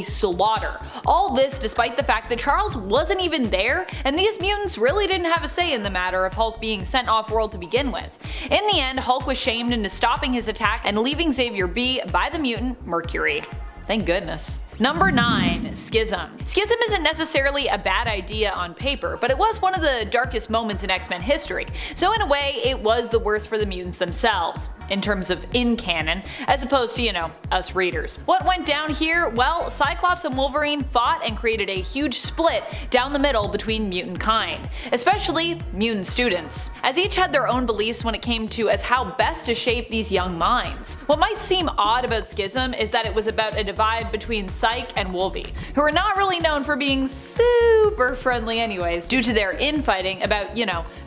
slaughter. All this despite the fact that Charles wasn't even there, and these mutants really didn't have a say in the matter of Hulk being sent off-world to begin with. In the end, Hulk was shamed into stopping his attack and leaving Xavier be by the mutant Mercury. Thank goodness. Number 9. Schism. Schism isn't necessarily a bad idea on paper, but it was one of the darkest moments in X-Men history, so in a way it was the worst for the mutants themselves, in terms of in-canon, as opposed to, us readers. What went down here? Well, Cyclops and Wolverine fought and created a huge split down the middle between mutant kind, especially mutant students, as each had their own beliefs when it came to as how best to shape these young minds. What might seem odd about Schism is that it was about a divide between Psyche and Wolvie, who are not really known for being super friendly anyways, due to their infighting about,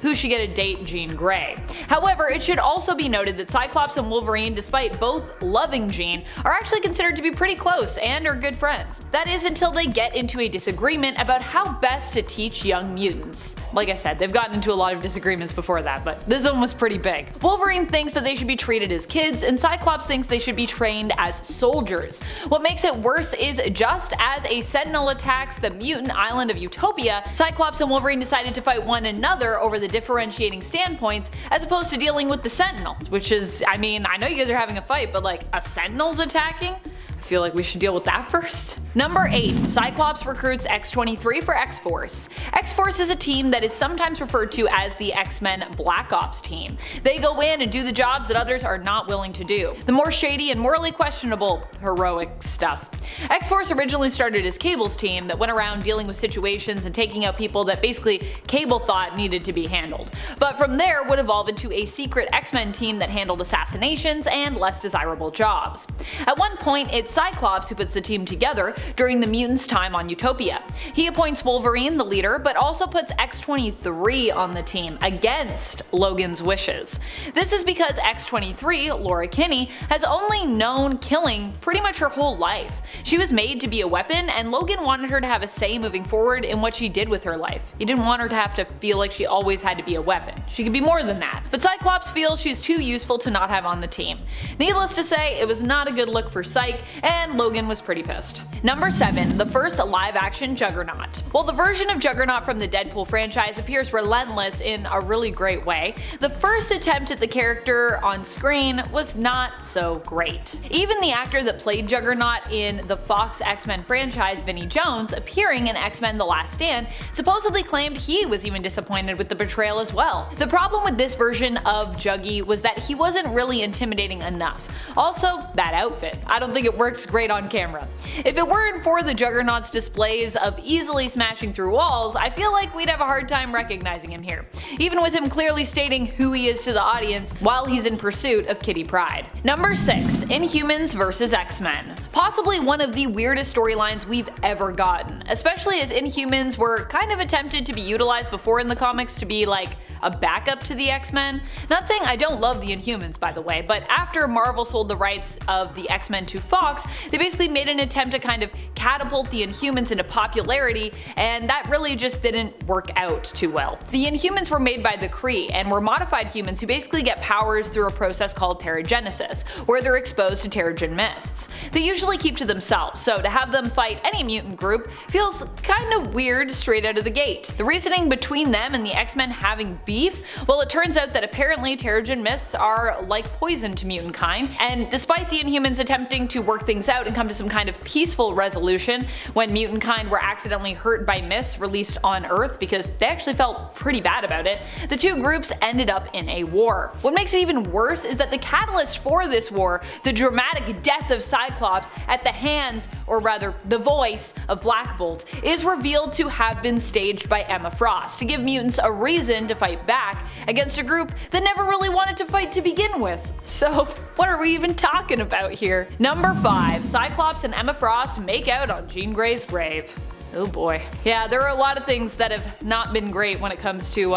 who should get a date Jean Grey. However, it should also be noted that Cyclops and Wolverine, despite both loving Jean, are actually considered to be pretty close and are good friends. That is until they get into a disagreement about how best to teach young mutants. Like I said, they've gotten into a lot of disagreements before that, but this one was pretty big. Wolverine thinks that they should be treated as kids, and Cyclops thinks they should be trained as soldiers. What makes it worse is just as a Sentinel attacks the mutant island of Utopia, Cyclops and Wolverine decided to fight one another over the differentiating standpoints as opposed to dealing with the Sentinels, which is, I know you guys are having a fight, but like a Sentinel's attacking? I feel like we should deal with that first. Number 8. Cyclops recruits X-23 for X-Force. X-Force is a team that is sometimes referred to as the X-Men Black Ops team. They go in and do the jobs that others are not willing to do. The more shady and morally questionable heroic stuff. X-Force originally started as Cable's team that went around dealing with situations and taking out people that basically Cable thought needed to be handled. But from there would evolve into a secret X-Men team that handled assassinations and less desirable jobs. At one point, it's Cyclops who puts the team together during the mutants' time on Utopia. He appoints Wolverine the leader, but also puts X-23 on the team against Logan's wishes. This is because X-23, Laura Kinney, has only known killing pretty much her whole life. She was made to be a weapon, and Logan wanted her to have a say moving forward in what she did with her life. He didn't want her to have to feel like she always had to be a weapon. She could be more than that. But Cyclops feels she's too useful to not have on the team. Needless to say, it was not a good look for Psyche, like, and Logan was pretty pissed. Number 7. The first live-action Juggernaut. While the version of Juggernaut from the Deadpool franchise appears relentless in a really great way, the first attempt at the character on screen was not so great. Even the actor that played Juggernaut in the Fox X-Men franchise, Vinnie Jones, appearing in X-Men The Last Stand, supposedly claimed he was even disappointed with the portrayal as well. The problem with this version of Juggy was that he wasn't really intimidating enough. Also, that outfit. I don't think it works great on camera. If it weren't for the Juggernaut's displays of easily smashing through walls, I feel like we'd have a hard time recognizing him here, even with him clearly stating who he is to the audience while he's in pursuit of Kitty Pryde. Number 6. Inhumans vs. X-Men. Possibly one of the weirdest storylines we've ever gotten, especially as Inhumans were kind of attempted to be utilized before in the comics to be like a backup to the X-Men. Not saying I don't love the Inhumans, by the way, but after Marvel sold the rights of the X-Men to Fox, they basically made an attempt to kind of catapult the Inhumans into popularity, and that really just didn't work out too well. The Inhumans were made by the Kree and were modified humans who basically get powers through a process called Terrigenesis, where they're exposed to Terrigen mists. They usually keep to themselves, so to have them fight any mutant group feels kind of weird straight out of the gate. The reasoning between them and the X-Men having beef? Well, it turns out that apparently Terrigen mists are like poison to mutant kind, and despite the Inhumans attempting to work things out and come to some kind of peaceful resolution when mutant kind were accidentally hurt by mists released on Earth because they actually felt pretty bad about it, the two groups ended up in a war. What makes it even worse is that the catalyst for this war, the dramatic death of Cyclops at the hands, or rather the voice, of Black Bolt, is revealed to have been staged by Emma Frost to give mutants a reason to fight back against a group that never really wanted to fight to begin with. So what are we even talking about here? Number 5. Cyclops and Emma Frost make out on Jean Grey's grave. Oh boy. Yeah, there are a lot of things that have not been great when it comes to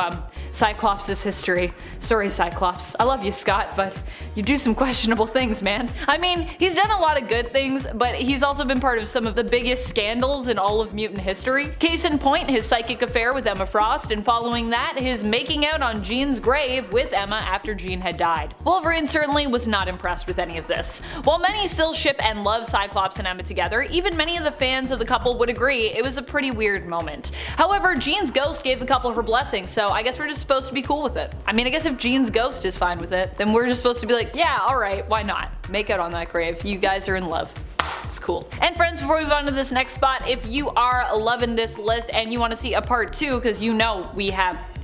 Cyclops' history. Sorry, Cyclops. I love you, Scott, but you do some questionable things, man. I mean, he's done a lot of good things, but he's also been part of some of the biggest scandals in all of mutant history. Case in point, his psychic affair with Emma Frost, and following that, his making out on Jean's grave with Emma after Jean had died. Wolverine certainly was not impressed with any of this. While many still ship and love Cyclops and Emma together, even many of the fans of the couple would agree it was a pretty weird moment. However, Jean's ghost gave the couple her blessing, so I guess we're just supposed to be cool with it. I mean, I guess if Jean's ghost is fine with it, then we're just supposed to be like, yeah, alright, why not? Make out on that grave. You guys are in love. It's cool. And friends, before we move on to this next spot, if you are loving this list and you want to see a part 2, because you know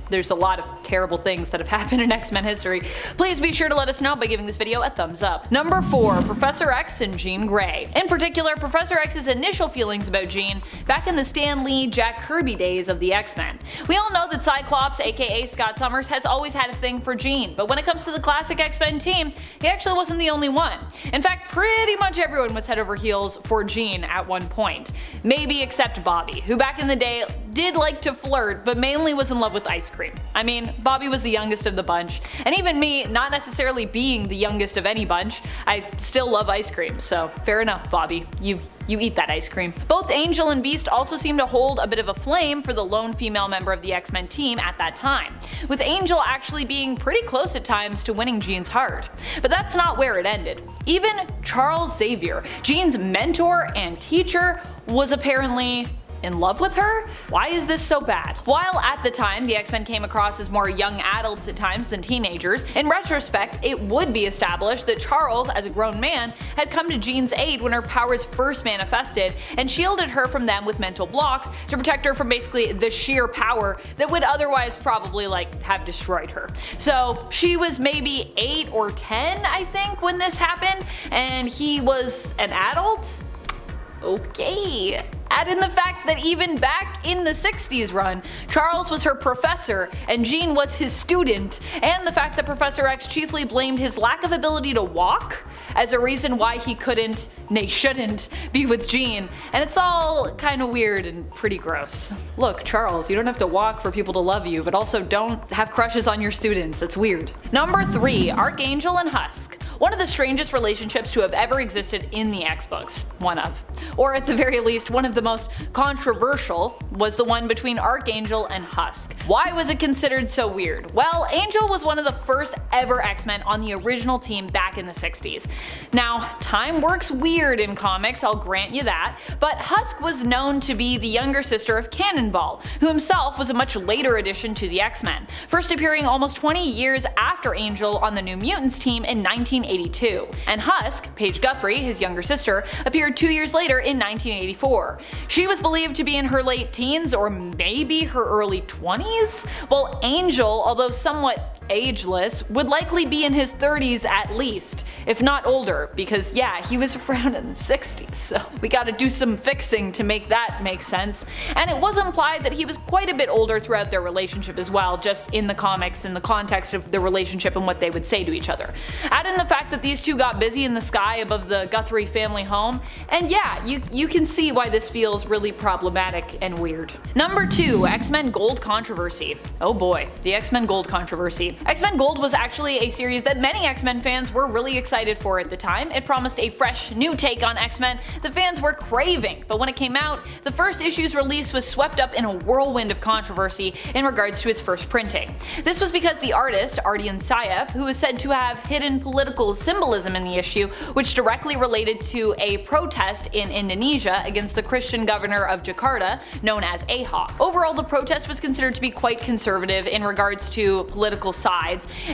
there's a lot of terrible things that have happened in X-Men history, please be sure to let us know by giving this video a thumbs up. Number 4. Professor X and Jean Grey. In particular, Professor X's initial feelings about Jean back in the Stan Lee, Jack Kirby days of the X-Men. We all know that Cyclops, aka Scott Summers, has always had a thing for Jean, but when it comes to the classic X-Men team, he actually wasn't the only one. In fact, pretty much everyone was head over heels for Jean at one point. Maybe except Bobby, who back in the day did like to flirt, but mainly was in love with ice cream. I mean, Bobby was the youngest of the bunch, and even me, not necessarily being the youngest of any bunch, I still love ice cream, so fair enough, Bobby. You eat that ice cream. Both Angel and Beast also seem to hold a bit of a flame for the lone female member of the X-Men team at that time, with Angel actually being pretty close at times to winning Jean's heart. But that's not where it ended. Even Charles Xavier, Jean's mentor and teacher, was apparently in love with her? Why is this so bad? While at the time the X-Men came across as more young adults at times than teenagers, in retrospect it would be established that Charles, as a grown man, had come to Jean's aid when her powers first manifested and shielded her from them with mental blocks to protect her from basically the sheer power that would otherwise probably have destroyed her. So she was maybe 8 or 10, I think, when this happened, and he was an adult? Okay. Add in the fact that even back in the 60s run, Charles was her professor and Jean was his student, and the fact that Professor X chiefly blamed his lack of ability to walk as a reason why he couldn't, nay shouldn't, be with Jean, and it's all kinda weird and pretty gross. Look, Charles, you don't have to walk for people to love you, but also don't have crushes on your students, it's weird. Number 3. Archangel and Husk. One of the strangest relationships to have ever existed in the X-books. One of. Or at the very least, one of the most controversial was the one between Archangel and Husk. Why was it considered so weird? Well, Angel was one of the first ever X-Men on the original team back in the 60s. Now, time works weird in comics, I'll grant you that, but Husk was known to be the younger sister of Cannonball, who himself was a much later addition to the X-Men, first appearing almost 20 years after Angel on the New Mutants team in 1982. And Husk, Paige Guthrie, his younger sister, appeared 2 years later in 1984. She was believed to be in her late teens or maybe her early 20s, while Angel, although somewhat ageless, would likely be in his 30s at least, if not older, because yeah, he was around in the 60s, so we gotta do some fixing to make that make sense. And it was implied that he was quite a bit older throughout their relationship as well, just in the comics, in the context of the relationship and what they would say to each other. Add in the fact that these two got busy in the sky above the Guthrie family home, and yeah, you can see why this feels really problematic and weird. Number 2, X-Men Gold controversy. Oh boy, the X-Men Gold controversy. X-Men Gold was actually a series that many X-Men fans were really excited for at the time. It promised a fresh, new take on X-Men the fans were craving, but when it came out, the first issue's release was swept up in a whirlwind of controversy in regards to its first printing. This was because the artist, Ardian Syaf, who was said to have hidden political symbolism in the issue, which directly related to a protest in Indonesia against the Christian governor of Jakarta, known as Ahok. Overall, the protest was considered to be quite conservative in regards to political sides,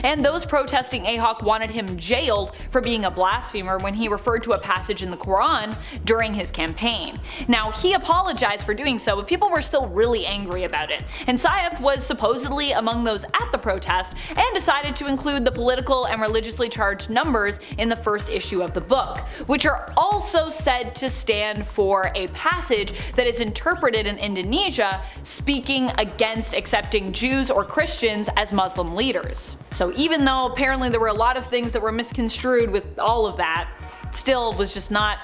and those protesting Ahok wanted him jailed for being a blasphemer when he referred to a passage in the Quran during his campaign. Now, he apologized for doing so, but people were still really angry about it, and Syaf was supposedly among those at the protest and decided to include the political and religiously charged numbers in the first issue of the book, which are also said to stand for a passage that is interpreted in Indonesia speaking against accepting Jews or Christians as Muslim leaders. So even though apparently there were a lot of things that were misconstrued with all of that, it still was just not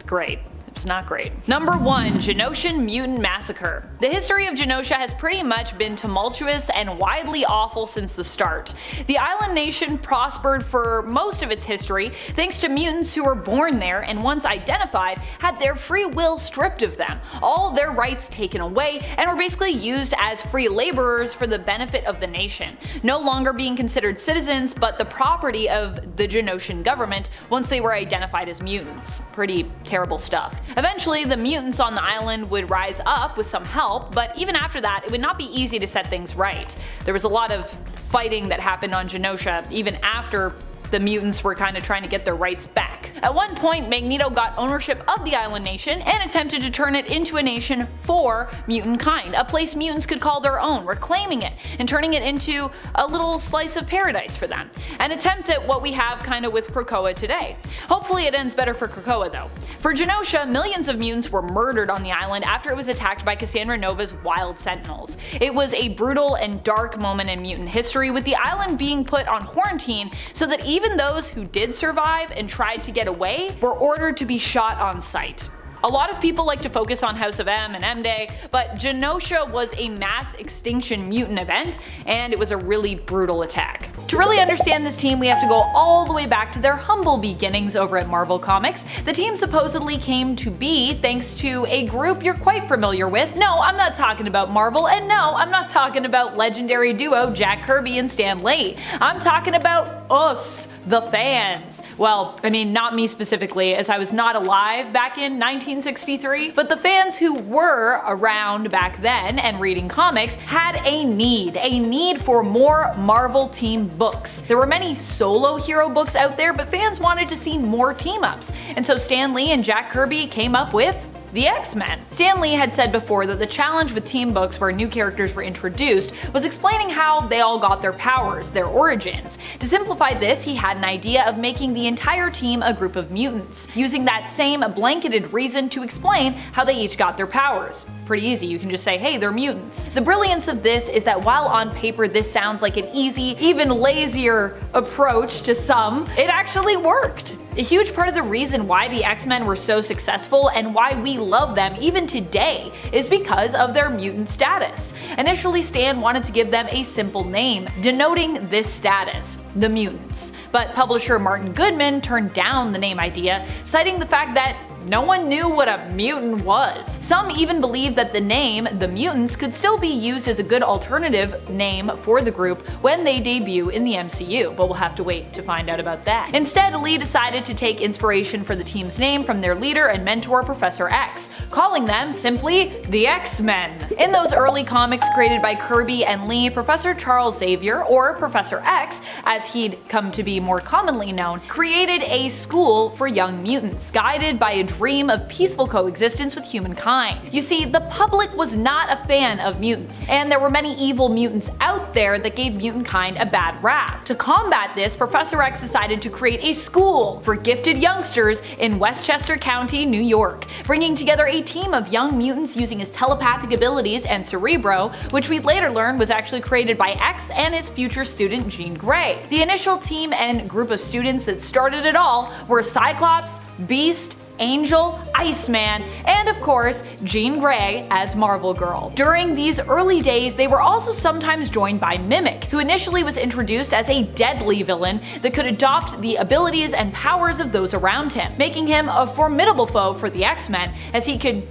great. It's not great. Number 1, Genoshan Mutant Massacre. The history of Genosha has pretty much been tumultuous and widely awful since the start. The island nation prospered for most of its history thanks to mutants who were born there and once identified had their free will stripped of them, all their rights taken away, and were basically used as free laborers for the benefit of the nation, no longer being considered citizens but the property of the Genoshan government once they were identified as mutants. Pretty terrible stuff. Eventually, the mutants on the island would rise up with some help, but even after that, it would not be easy to set things right. There was a lot of fighting that happened on Genosha even after the mutants were kind of trying to get their rights back. At one point, Magneto got ownership of the island nation and attempted to turn it into a nation for mutant kind, a place mutants could call their own, reclaiming it and turning it into a little slice of paradise for them. An attempt at what we have kind of with Krakoa today. Hopefully it ends better for Krakoa though. For Genosha, millions of mutants were murdered on the island after it was attacked by Cassandra Nova's Wild Sentinels. It was a brutal and dark moment in mutant history, with the island being put on quarantine so that even those who did survive and tried to get away were ordered to be shot on sight. A lot of people like to focus on House of M and M-Day, but Genosha was a mass extinction mutant event, and it was a really brutal attack. To really understand this team, we have to go all the way back to their humble beginnings over at Marvel Comics. The team supposedly came to be thanks to a group you're quite familiar with. No, I'm not talking about Marvel, and no, I'm not talking about legendary duo Jack Kirby and Stan Lee. I'm talking about us, the fans. Well, I mean, not me specifically, as I was not alive back in 1963, but the fans who were around back then and reading comics had a need for more Marvel team books. There were many solo hero books out there, but fans wanted to see more team-ups, and so Stan Lee and Jack Kirby came up with the X-Men. Stan Lee had said before that the challenge with team books where new characters were introduced was explaining how they all got their powers, their origins. To simplify this, he had an idea of making the entire team a group of mutants, using that same blanketed reason to explain how they each got their powers. Pretty easy, you can just say, hey, they're mutants. The brilliance of this is that while on paper this sounds like an easy, even lazier approach to some, it actually worked. A huge part of the reason why the X-Men were so successful and why we love them even today is because of their mutant status. Initially, Stan wanted to give them a simple name, denoting this status, the Mutants. But publisher Martin Goodman turned down the name idea, citing the fact that No one knew what a mutant was. Some even believed that the name, the Mutants, could still be used as a good alternative name for the group when they debut in the MCU, but we'll have to wait to find out about that. Instead, Lee decided to take inspiration for the team's name from their leader and mentor Professor X, calling them simply the X-Men. In those early comics created by Kirby and Lee, Professor Charles Xavier, or Professor X, as he'd come to be more commonly known, created a school for young mutants, guided by a dream of peaceful coexistence with humankind. You see, the public was not a fan of mutants, and there were many evil mutants out there that gave mutant kind a bad rap. To combat this, Professor X decided to create a school for gifted youngsters in Westchester County, New York, bringing together a team of young mutants using his telepathic abilities and Cerebro, which we later learned was actually created by X and his future student Jean Grey. The initial team and group of students that started it all were Cyclops, Beast, Angel, Iceman, and of course, Jean Grey as Marvel Girl. During these early days, they were also sometimes joined by Mimic, who initially was introduced as a deadly villain that could adopt the abilities and powers of those around him, making him a formidable foe for the X-Men, as he could,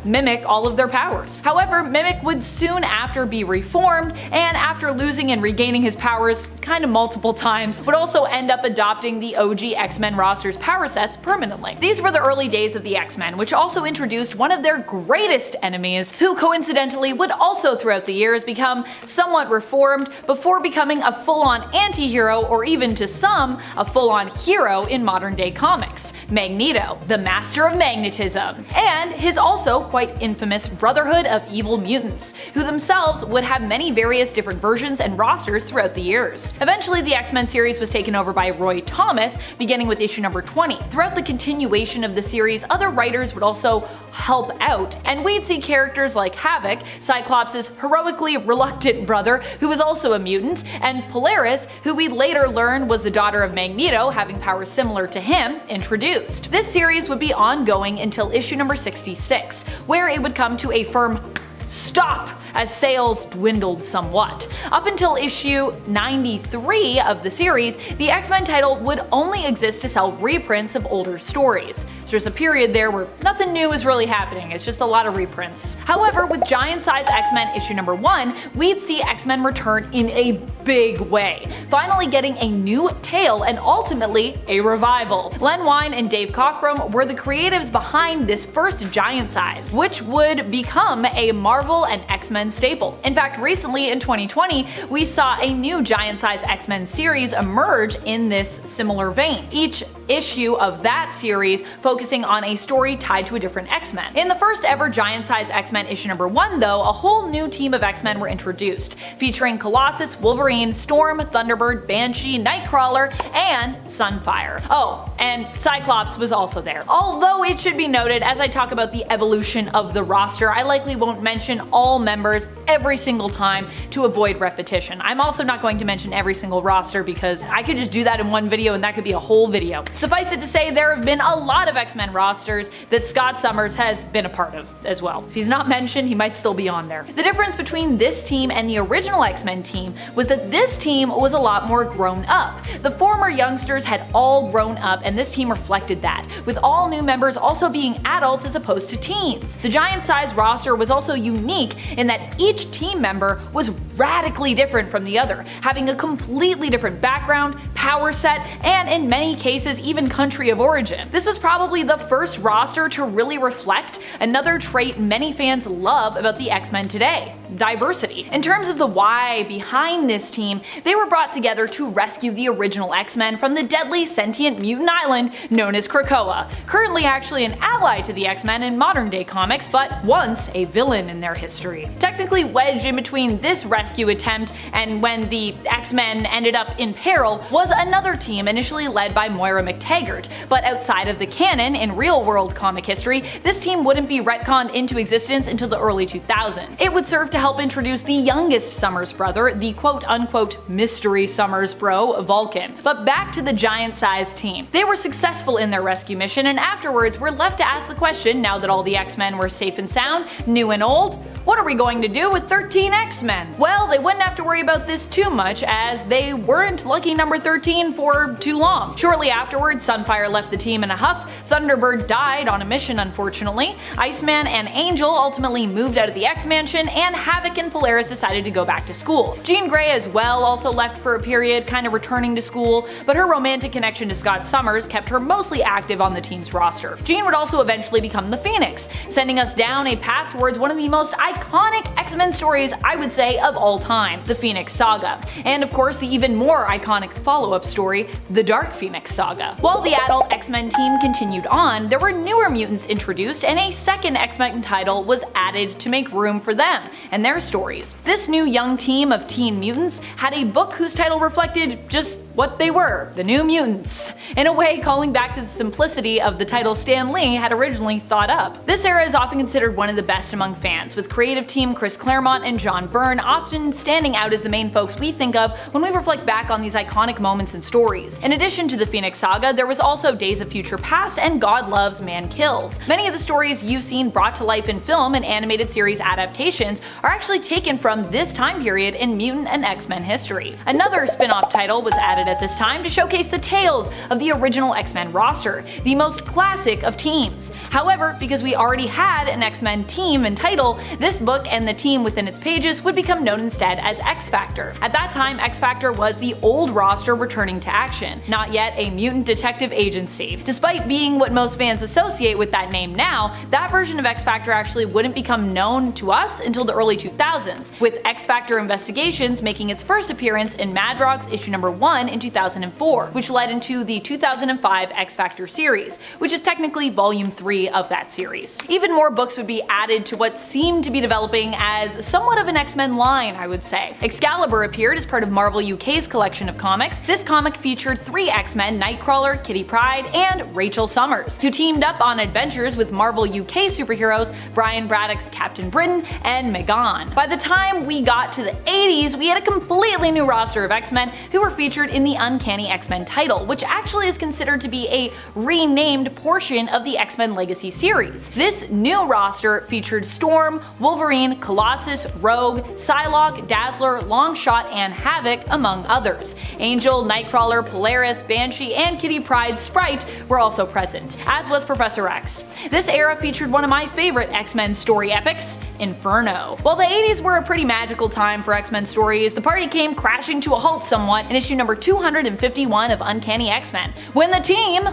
mimic all of their powers. However, Mimic would soon after be reformed, and after losing and regaining his powers kind of multiple times, would also end up adopting the OG X-Men roster's power sets permanently. These were the early days of the X-Men, which also introduced one of their greatest enemies, who coincidentally would also throughout the years become somewhat reformed before becoming a full-on anti-hero, or even to some, a full-on hero in modern day comics: Magneto, the master of magnetism, and his also quite infamous Brotherhood of Evil Mutants, who themselves would have many various different versions and rosters throughout the years. Eventually, the X-Men series was taken over by Roy Thomas, beginning with issue number 20. Throughout the continuation of the series, other writers would also help out, and we'd see characters like Havoc, Cyclops' heroically reluctant brother, who was also a mutant, and Polaris, who we'd later learn was the daughter of Magneto, having powers similar to him, introduced. This series would be ongoing until issue number 66, where it would come to a firm stop as sales dwindled somewhat. Up until issue 93 of the series, the X-Men title would only exist to sell reprints of older stories. So there's a period there where nothing new is really happening, it's just a lot of reprints. However, with Giant Size X-Men issue number 1, we'd see X-Men return in a big way, finally getting a new tale and ultimately a revival. Len Wein and Dave Cockrum were the creatives behind this first Giant Size, which would become a Marvel and X-Men staple. In fact, recently in 2020, we saw a new Giant Size X-Men series emerge in this similar vein, each issue of that series focusing on a story tied to a different X-Men. In the first ever Giant Size X-Men issue number 1, though, a whole new team of X-Men were introduced, featuring Colossus, Wolverine, Storm, Thunderbird, Banshee, Nightcrawler, and Sunfire. Oh, and Cyclops was also there. Although it should be noted, as I talk about the evolution of the roster, I likely won't mention all members every single time to avoid repetition. I'm also not going to mention every single roster because I could just do that in one video and that could be a whole video. Suffice it to say, there have been a lot of X-Men rosters that Scott Summers has been a part of as well. If he's not mentioned, he might still be on there. The difference between this team and the original X-Men team was that this team was a lot more grown up. The former youngsters had all grown up, and this team reflected that, with all new members also being adults as opposed to teens. The Giant Size roster was also unique in that each team member was radically different from the other, having a completely different background, power set, and in many cases even country of origin. This was probably the first roster to really reflect another trait many fans love about the X-Men today: diversity. In terms of the why behind this team, they were brought together to rescue the original X-Men from the deadly sentient mutant island known as Krakoa, currently actually an ally to the X-Men in modern day comics, but once a villain in their history. Technically wedged in between this rescue attempt and when the X-Men ended up in peril was another team initially led by Moira McTaggart, but outside of the canon in real-world comic history, this team wouldn't be retconned into existence until the early 2000s. It would serve to help introduce the youngest Summers brother, the quote-unquote mystery Summers bro, Vulcan. But back to the giant-sized team. They were successful in their rescue mission, and afterwards were left to ask the question, now that all the X-Men were safe and sound, new and old, what are we going to do with 13 X-Men? Well, they wouldn't have to worry about this too much, as they weren't lucky number 13 for too long. Shortly afterwards, Sunfire left the team in a huff, Thunderbird died on a mission unfortunately, Iceman and Angel ultimately moved out of the X-Mansion, and Havoc and Polaris decided to go back to school. Jean Grey as well also left for a period, kind of returning to school, but her romantic connection to Scott Summers kept her mostly active on the team's roster. Jean would also eventually become the Phoenix, sending us down a path towards one of the most iconic X-Men stories, I would say, of all time, the Phoenix Saga. And of course the even more iconic follow-up story, the Dark Phoenix Saga. While the adult X-Men team continued on, there were newer mutants introduced, and a second X-Men title was added to make room for them and their stories. This new young team of teen mutants had a book whose title reflected just what they were, the New Mutants, in a way calling back to the simplicity of the title Stan Lee had originally thought up. This era is often considered one of the best among fans, with creative team Chris Claremont and John Byrne often standing out as the main folks we think of when we reflect back on these iconic moments and stories. In addition to the Phoenix Saga, there was also Days of Future Past and God Loves, Man Kills. Many of the stories you've seen brought to life in film and animated series adaptations are actually taken from this time period in mutant and X-Men history. Another spin-off title was added at this time to showcase the tales of the original X-Men roster, the most classic of teams. However, because we already had an X-Men team and title, this book and the team within its pages would become known instead as X-Factor. At that time, X-Factor was the old roster returning to action, not yet a mutant detective agency. Despite being what most fans associate with that name now, that version of X-Factor actually wouldn't become known to us until the early 2000s, with X-Factor Investigations making its first appearance in Madrox issue number 1 in 2004, which led into the 2005 X-Factor series, which is technically volume 3 of that series. Even more books would be added to what seemed to be developing as somewhat of an X-Men line, I would say. Excalibur appeared as part of Marvel UK's collection of comics. This comic featured 3 X-Men, Nightcrawler, Kitty Pryde, and Rachel Summers, who teamed up on adventures with Marvel UK superheroes Brian Braddock's Captain Britain and Megan. By the time we got to the 80s, we had a completely new roster of X-Men who were featured in the Uncanny X-Men title, which actually is considered to be a renamed portion of the X-Men Legacy series. This new roster featured Storm, Wolverine, Colossus, Rogue, Psylocke, Dazzler, Longshot, and Havoc, among others. Angel, Nightcrawler, Polaris, Banshee, and Kitty Pryde's Sprite were also present, as was Professor X. This era featured one of my favorite X-Men story epics, Inferno. While the 80s were a pretty magical time for X-Men stories, the party came crashing to a halt somewhat in issue number 251 of Uncanny X-Men, when the team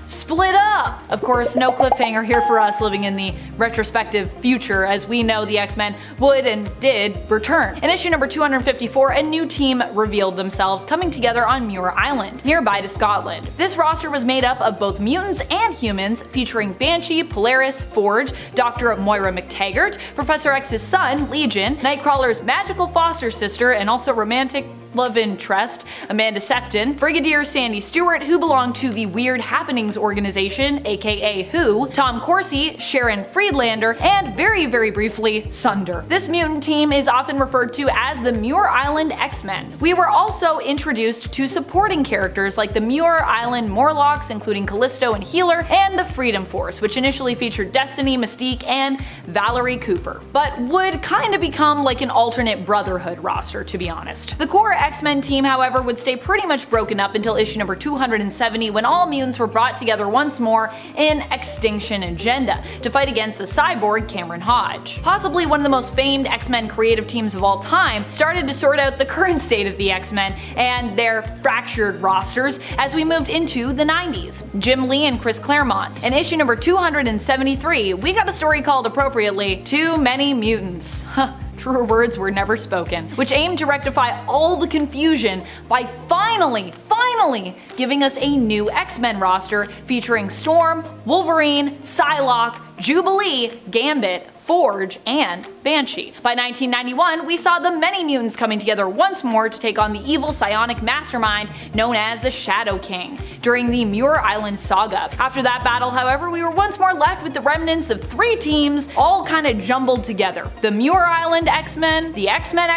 split up! Of course, no cliffhanger here for us living in the retrospective future, as we know the X-Men would and did return. In issue number 254, a new team revealed themselves, coming together on Muir Island, nearby to Scotland. This roster was made up of both mutants and humans, featuring Banshee, Polaris, Forge, Dr. Moira McTaggart, Professor X's son, Legion, Nightcrawler's magical foster sister and also romantic love interest, Amanda Sefton, Brigadier Sandy Stewart, who belonged to the Weird Happenings organization, aka Who, Tom Corsi, Sharon Friedlander, and very briefly, Sunder. This mutant team is often referred to as the Muir Island X-Men. We were also introduced to supporting characters like the Muir Island Morlocks, including Callisto and Healer, and the Freedom Force, which initially featured Destiny, Mystique, and Valerie Cooper, but would kind of become like an alternate Brotherhood roster, to be honest. The core X-Men team, however, would stay pretty much broken up until issue number 270, when all mutants were brought together once more in Extinction Agenda to fight against the cyborg Cameron Hodge. Possibly one of the most famed X-Men creative teams of all time, started to sort out the current state of the X-Men and their fractured rosters as we moved into the 90s. Jim Lee and Chris Claremont. In issue number 273, we got a story called appropriately, Too Many Mutants. Truer words were never spoken, which aimed to rectify all the confusion by finally giving us a new X-Men roster featuring Storm, Wolverine, Psylocke, Jubilee, Gambit, Forge, and Banshee. By 1991, we saw the many mutants coming together once more to take on the evil psionic mastermind known as the Shadow King during the Muir Island Saga. After that battle, however, we were once more left with the remnants of 3 teams all kind of jumbled together. The Muir Island X-Men, the X-Men,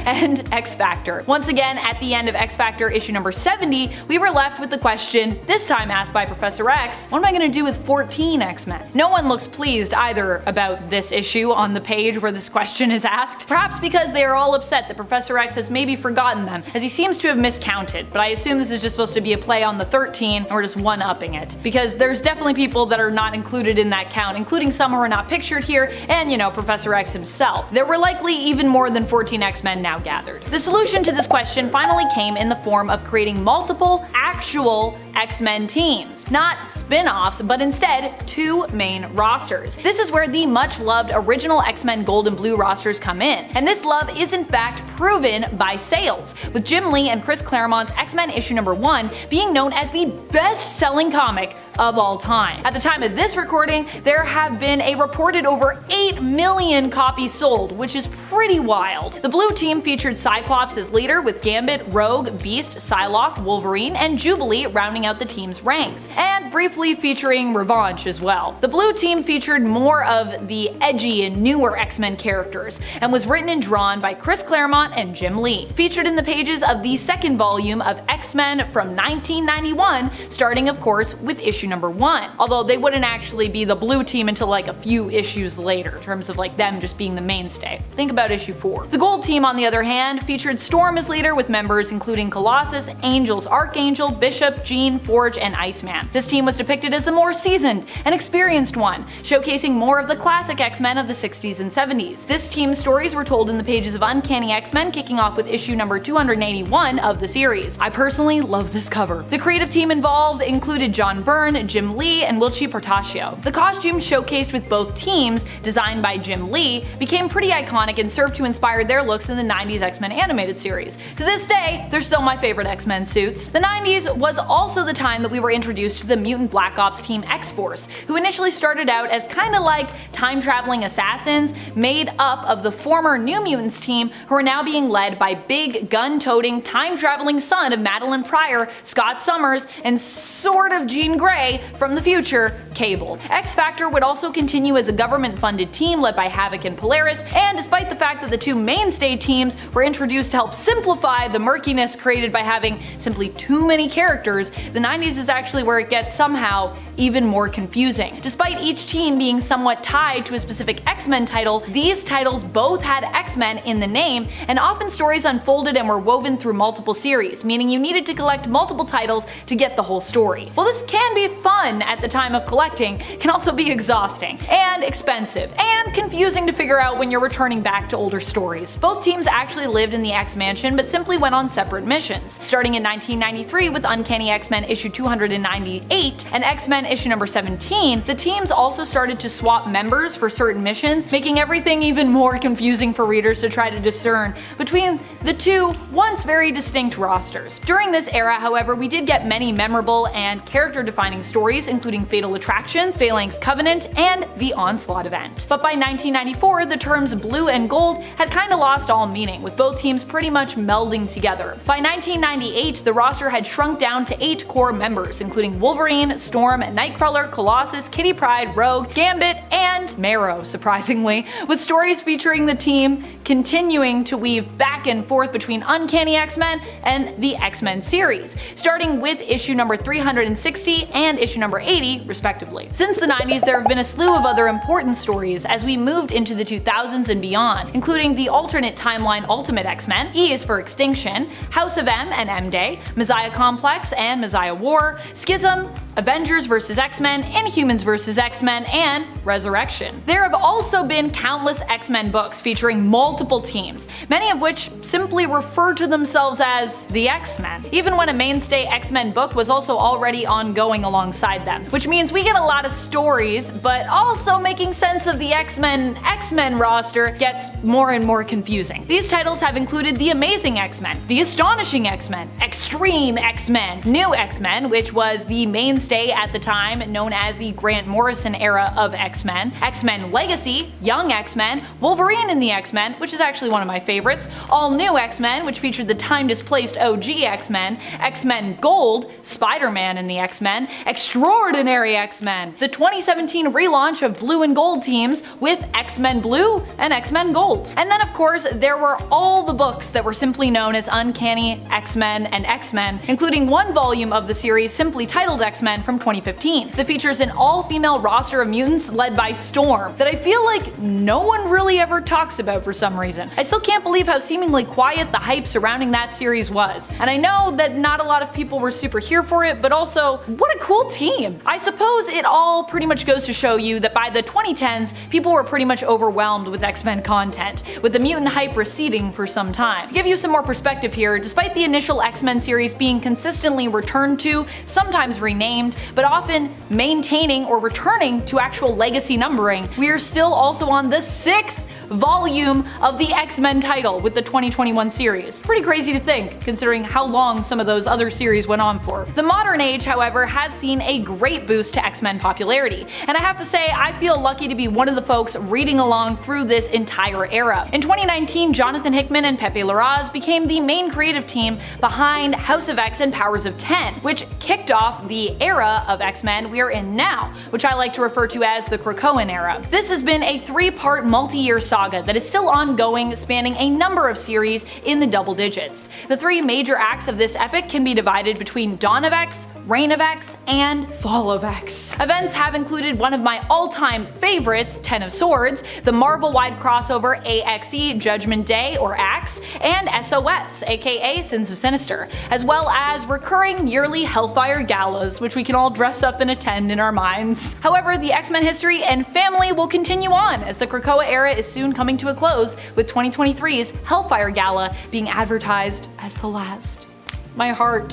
and X-Factor. Once again, at the end of X-Factor issue number 70, we were left with the question, this time asked by Professor X, what am I going to do with 14 X-Men? No one looks pleased either about this issue on the page where this question is asked, perhaps because they are all upset that Professor X has maybe forgotten them, as he seems to have miscounted, but I assume this is just supposed to be a play on the 13 and we're just one-upping it, because there's definitely people that are not included in that count, including some who are not pictured here, and you know, Professor X himself. There were likely even more than 14 X-Men now gathered. The solution to this question finally came in the form of creating multiple actual X-Men teams. Not spin-offs, but instead 2 main rosters. This is where the much loved original X-Men Gold and Blue rosters come in, and this love is in fact proven by sales, with Jim Lee and Chris Claremont's X-Men issue number 1 being known as the best-selling comic of all time. At the time of this recording, there have been a reported over 8 million copies sold, which is pretty wild. The blue team featured Cyclops as leader, with Gambit, Rogue, Beast, Psylocke, Wolverine, and Jubilee rounding out the team's ranks, and briefly featuring Revanche as well. The blue team featured more of the edgy and newer X-Men characters, and was written and drawn by Chris Claremont and Jim Lee. Featured in the pages of the second volume of X-Men from 1991, starting of course with issue number 1, although they wouldn't actually be the blue team until like a few issues later, in terms of like them just being the mainstay. Think about issue 4. The gold team, on the other hand, featured Storm as leader, with members including Colossus, Angels, Archangel, Bishop, Jean, Forge, and Iceman. This team was depicted as the more seasoned and experienced one, showcasing more of the classic X-Men of the 60s and 70s. This team's stories were told in the pages of Uncanny X-Men, kicking off with issue number 281 of the series. I personally love this cover. The creative team involved included John Byrne, Jim Lee, and Wilchi Portacio. The costumes showcased with both teams, designed by Jim Lee, became pretty iconic and served to inspire their looks in the 90s X-Men animated series. To this day, they're still my favorite X-Men suits. The 90s was also the time that we were introduced to the mutant Black Ops team X-Force, who initially started out as kinda like time-traveling assassins made up of the former New Mutants team, who are now being led by big, gun-toting, time-traveling son of Madeline Pryor, Scott Summers, and sort of Jean Grey from the future, Cable. X-Factor would also continue as a government-funded team led by Havoc and Polaris, and despite the fact that the 2 mainstay teams were introduced to help simplify the murkiness created by having simply too many characters, the 90s is actually where it gets somehow even more confusing. Despite each team being somewhat tied to a specific X-Men title, these titles both had X-Men in the name, and often stories unfolded and were woven through multiple series, meaning you needed to collect multiple titles to get the whole story. While this can be fun at the time of collecting, it can also be exhausting, and expensive, and confusing to figure out when you're returning back to older stories. Both teams actually lived in the X-Mansion, but simply went on separate missions. Starting in 1993 with Uncanny X-Men issue 298 and X-Men issue number 17, the teams also started to swap members for certain missions, making everything even more confusing for readers to try to discern between the 2 once very distinct rosters. During this era, however, we did get many memorable and character-defining stories, including Fatal Attractions, Phalanx Covenant, and the Onslaught event. But by 1994, the terms blue and gold had kinda lost all meaning, with both teams pretty much melding together. By 1998, the roster had shrunk down to 8 core members, including Wolverine, Storm, Nightcrawler, Colossus, Kitty Pryde, Rogue, Gambit, and Marrow, surprisingly, with stories featuring the team continuing to weave back and forth between Uncanny X-Men and the X-Men series, starting with issue number 360 and issue number 80, respectively. Since the 90s, there have been a slew of other important stories as we moved into the 2000s and beyond, including the alternate timeline Ultimate X-Men, E is for Extinction, House of M and M-Day, Messiah Complex and Messiah War, Schism, Avengers vs. X-Men, Inhumans vs. X-Men, and Resurrection. There have also been countless X-Men books featuring multiple teams, many of which simply refer to themselves as the X-Men, even when a mainstay X-Men book was also already ongoing alongside alongside them, which means we get a lot of stories, but also making sense of the X-Men roster gets more and more confusing. These titles have included the Amazing X-Men, the Astonishing X-Men, Extreme X-Men, New X-Men, which was the mainstay at the time, known as the Grant Morrison era of X-Men, X-Men Legacy, Young X-Men, Wolverine in the X-Men, which is actually one of my favorites, All New X-Men, which featured the time-displaced OG X-Men, X-Men Gold, Spider-Man in the X-Men, Extraordinary X-Men, the 2017 relaunch of Blue and Gold teams with X-Men Blue and X-Men Gold. And then of course there were all the books that were simply known as Uncanny X-Men and X-Men, including one volume of the series simply titled X-Men from 2015 that features an all-female roster of mutants led by Storm that I feel like no one really ever talks about for some reason. I still can't believe how seemingly quiet the hype surrounding that series was. And I know that not a lot of people were super here for it, but also, what a cool team! I suppose it all pretty much goes to show you that by the 2010s, people were pretty much overwhelmed with X-Men content, with the mutant hype receding for some time. To give you some more perspective here, despite the initial X-Men series being consistently returned to, sometimes renamed, but often maintaining or returning to actual legacy numbering, we are still also on the 6th volume of the X-Men title with the 2021 series. Pretty crazy to think, considering how long some of those other series went on for. The modern age, however, has seen a great boost to X-Men popularity, and I have to say I feel lucky to be one of the folks reading along through this entire era. In 2019, Jonathan Hickman and Pepe Larraz became the main creative team behind House of X and Powers of 10, which kicked off the era of X-Men we are in now, which I like to refer to as the Krakoan era. This has been a 3-part multi-year saga that is still ongoing, spanning a number of series in the double digits. The 3 major acts of this epic can be divided between Dawn of X, Reign of X, and Fall of X. Events have included one of my all-time favorites, Ten of Swords, the Marvel-wide crossover AXE Judgment Day or Axe, and SOS, aka Sins of Sinister, as well as recurring yearly Hellfire galas, which we can all dress up and attend in our minds. However, the X-Men history and family will continue on, as the Krakoa era is soon coming to a close, with 2023's Hellfire Gala being advertised as the last. My heart.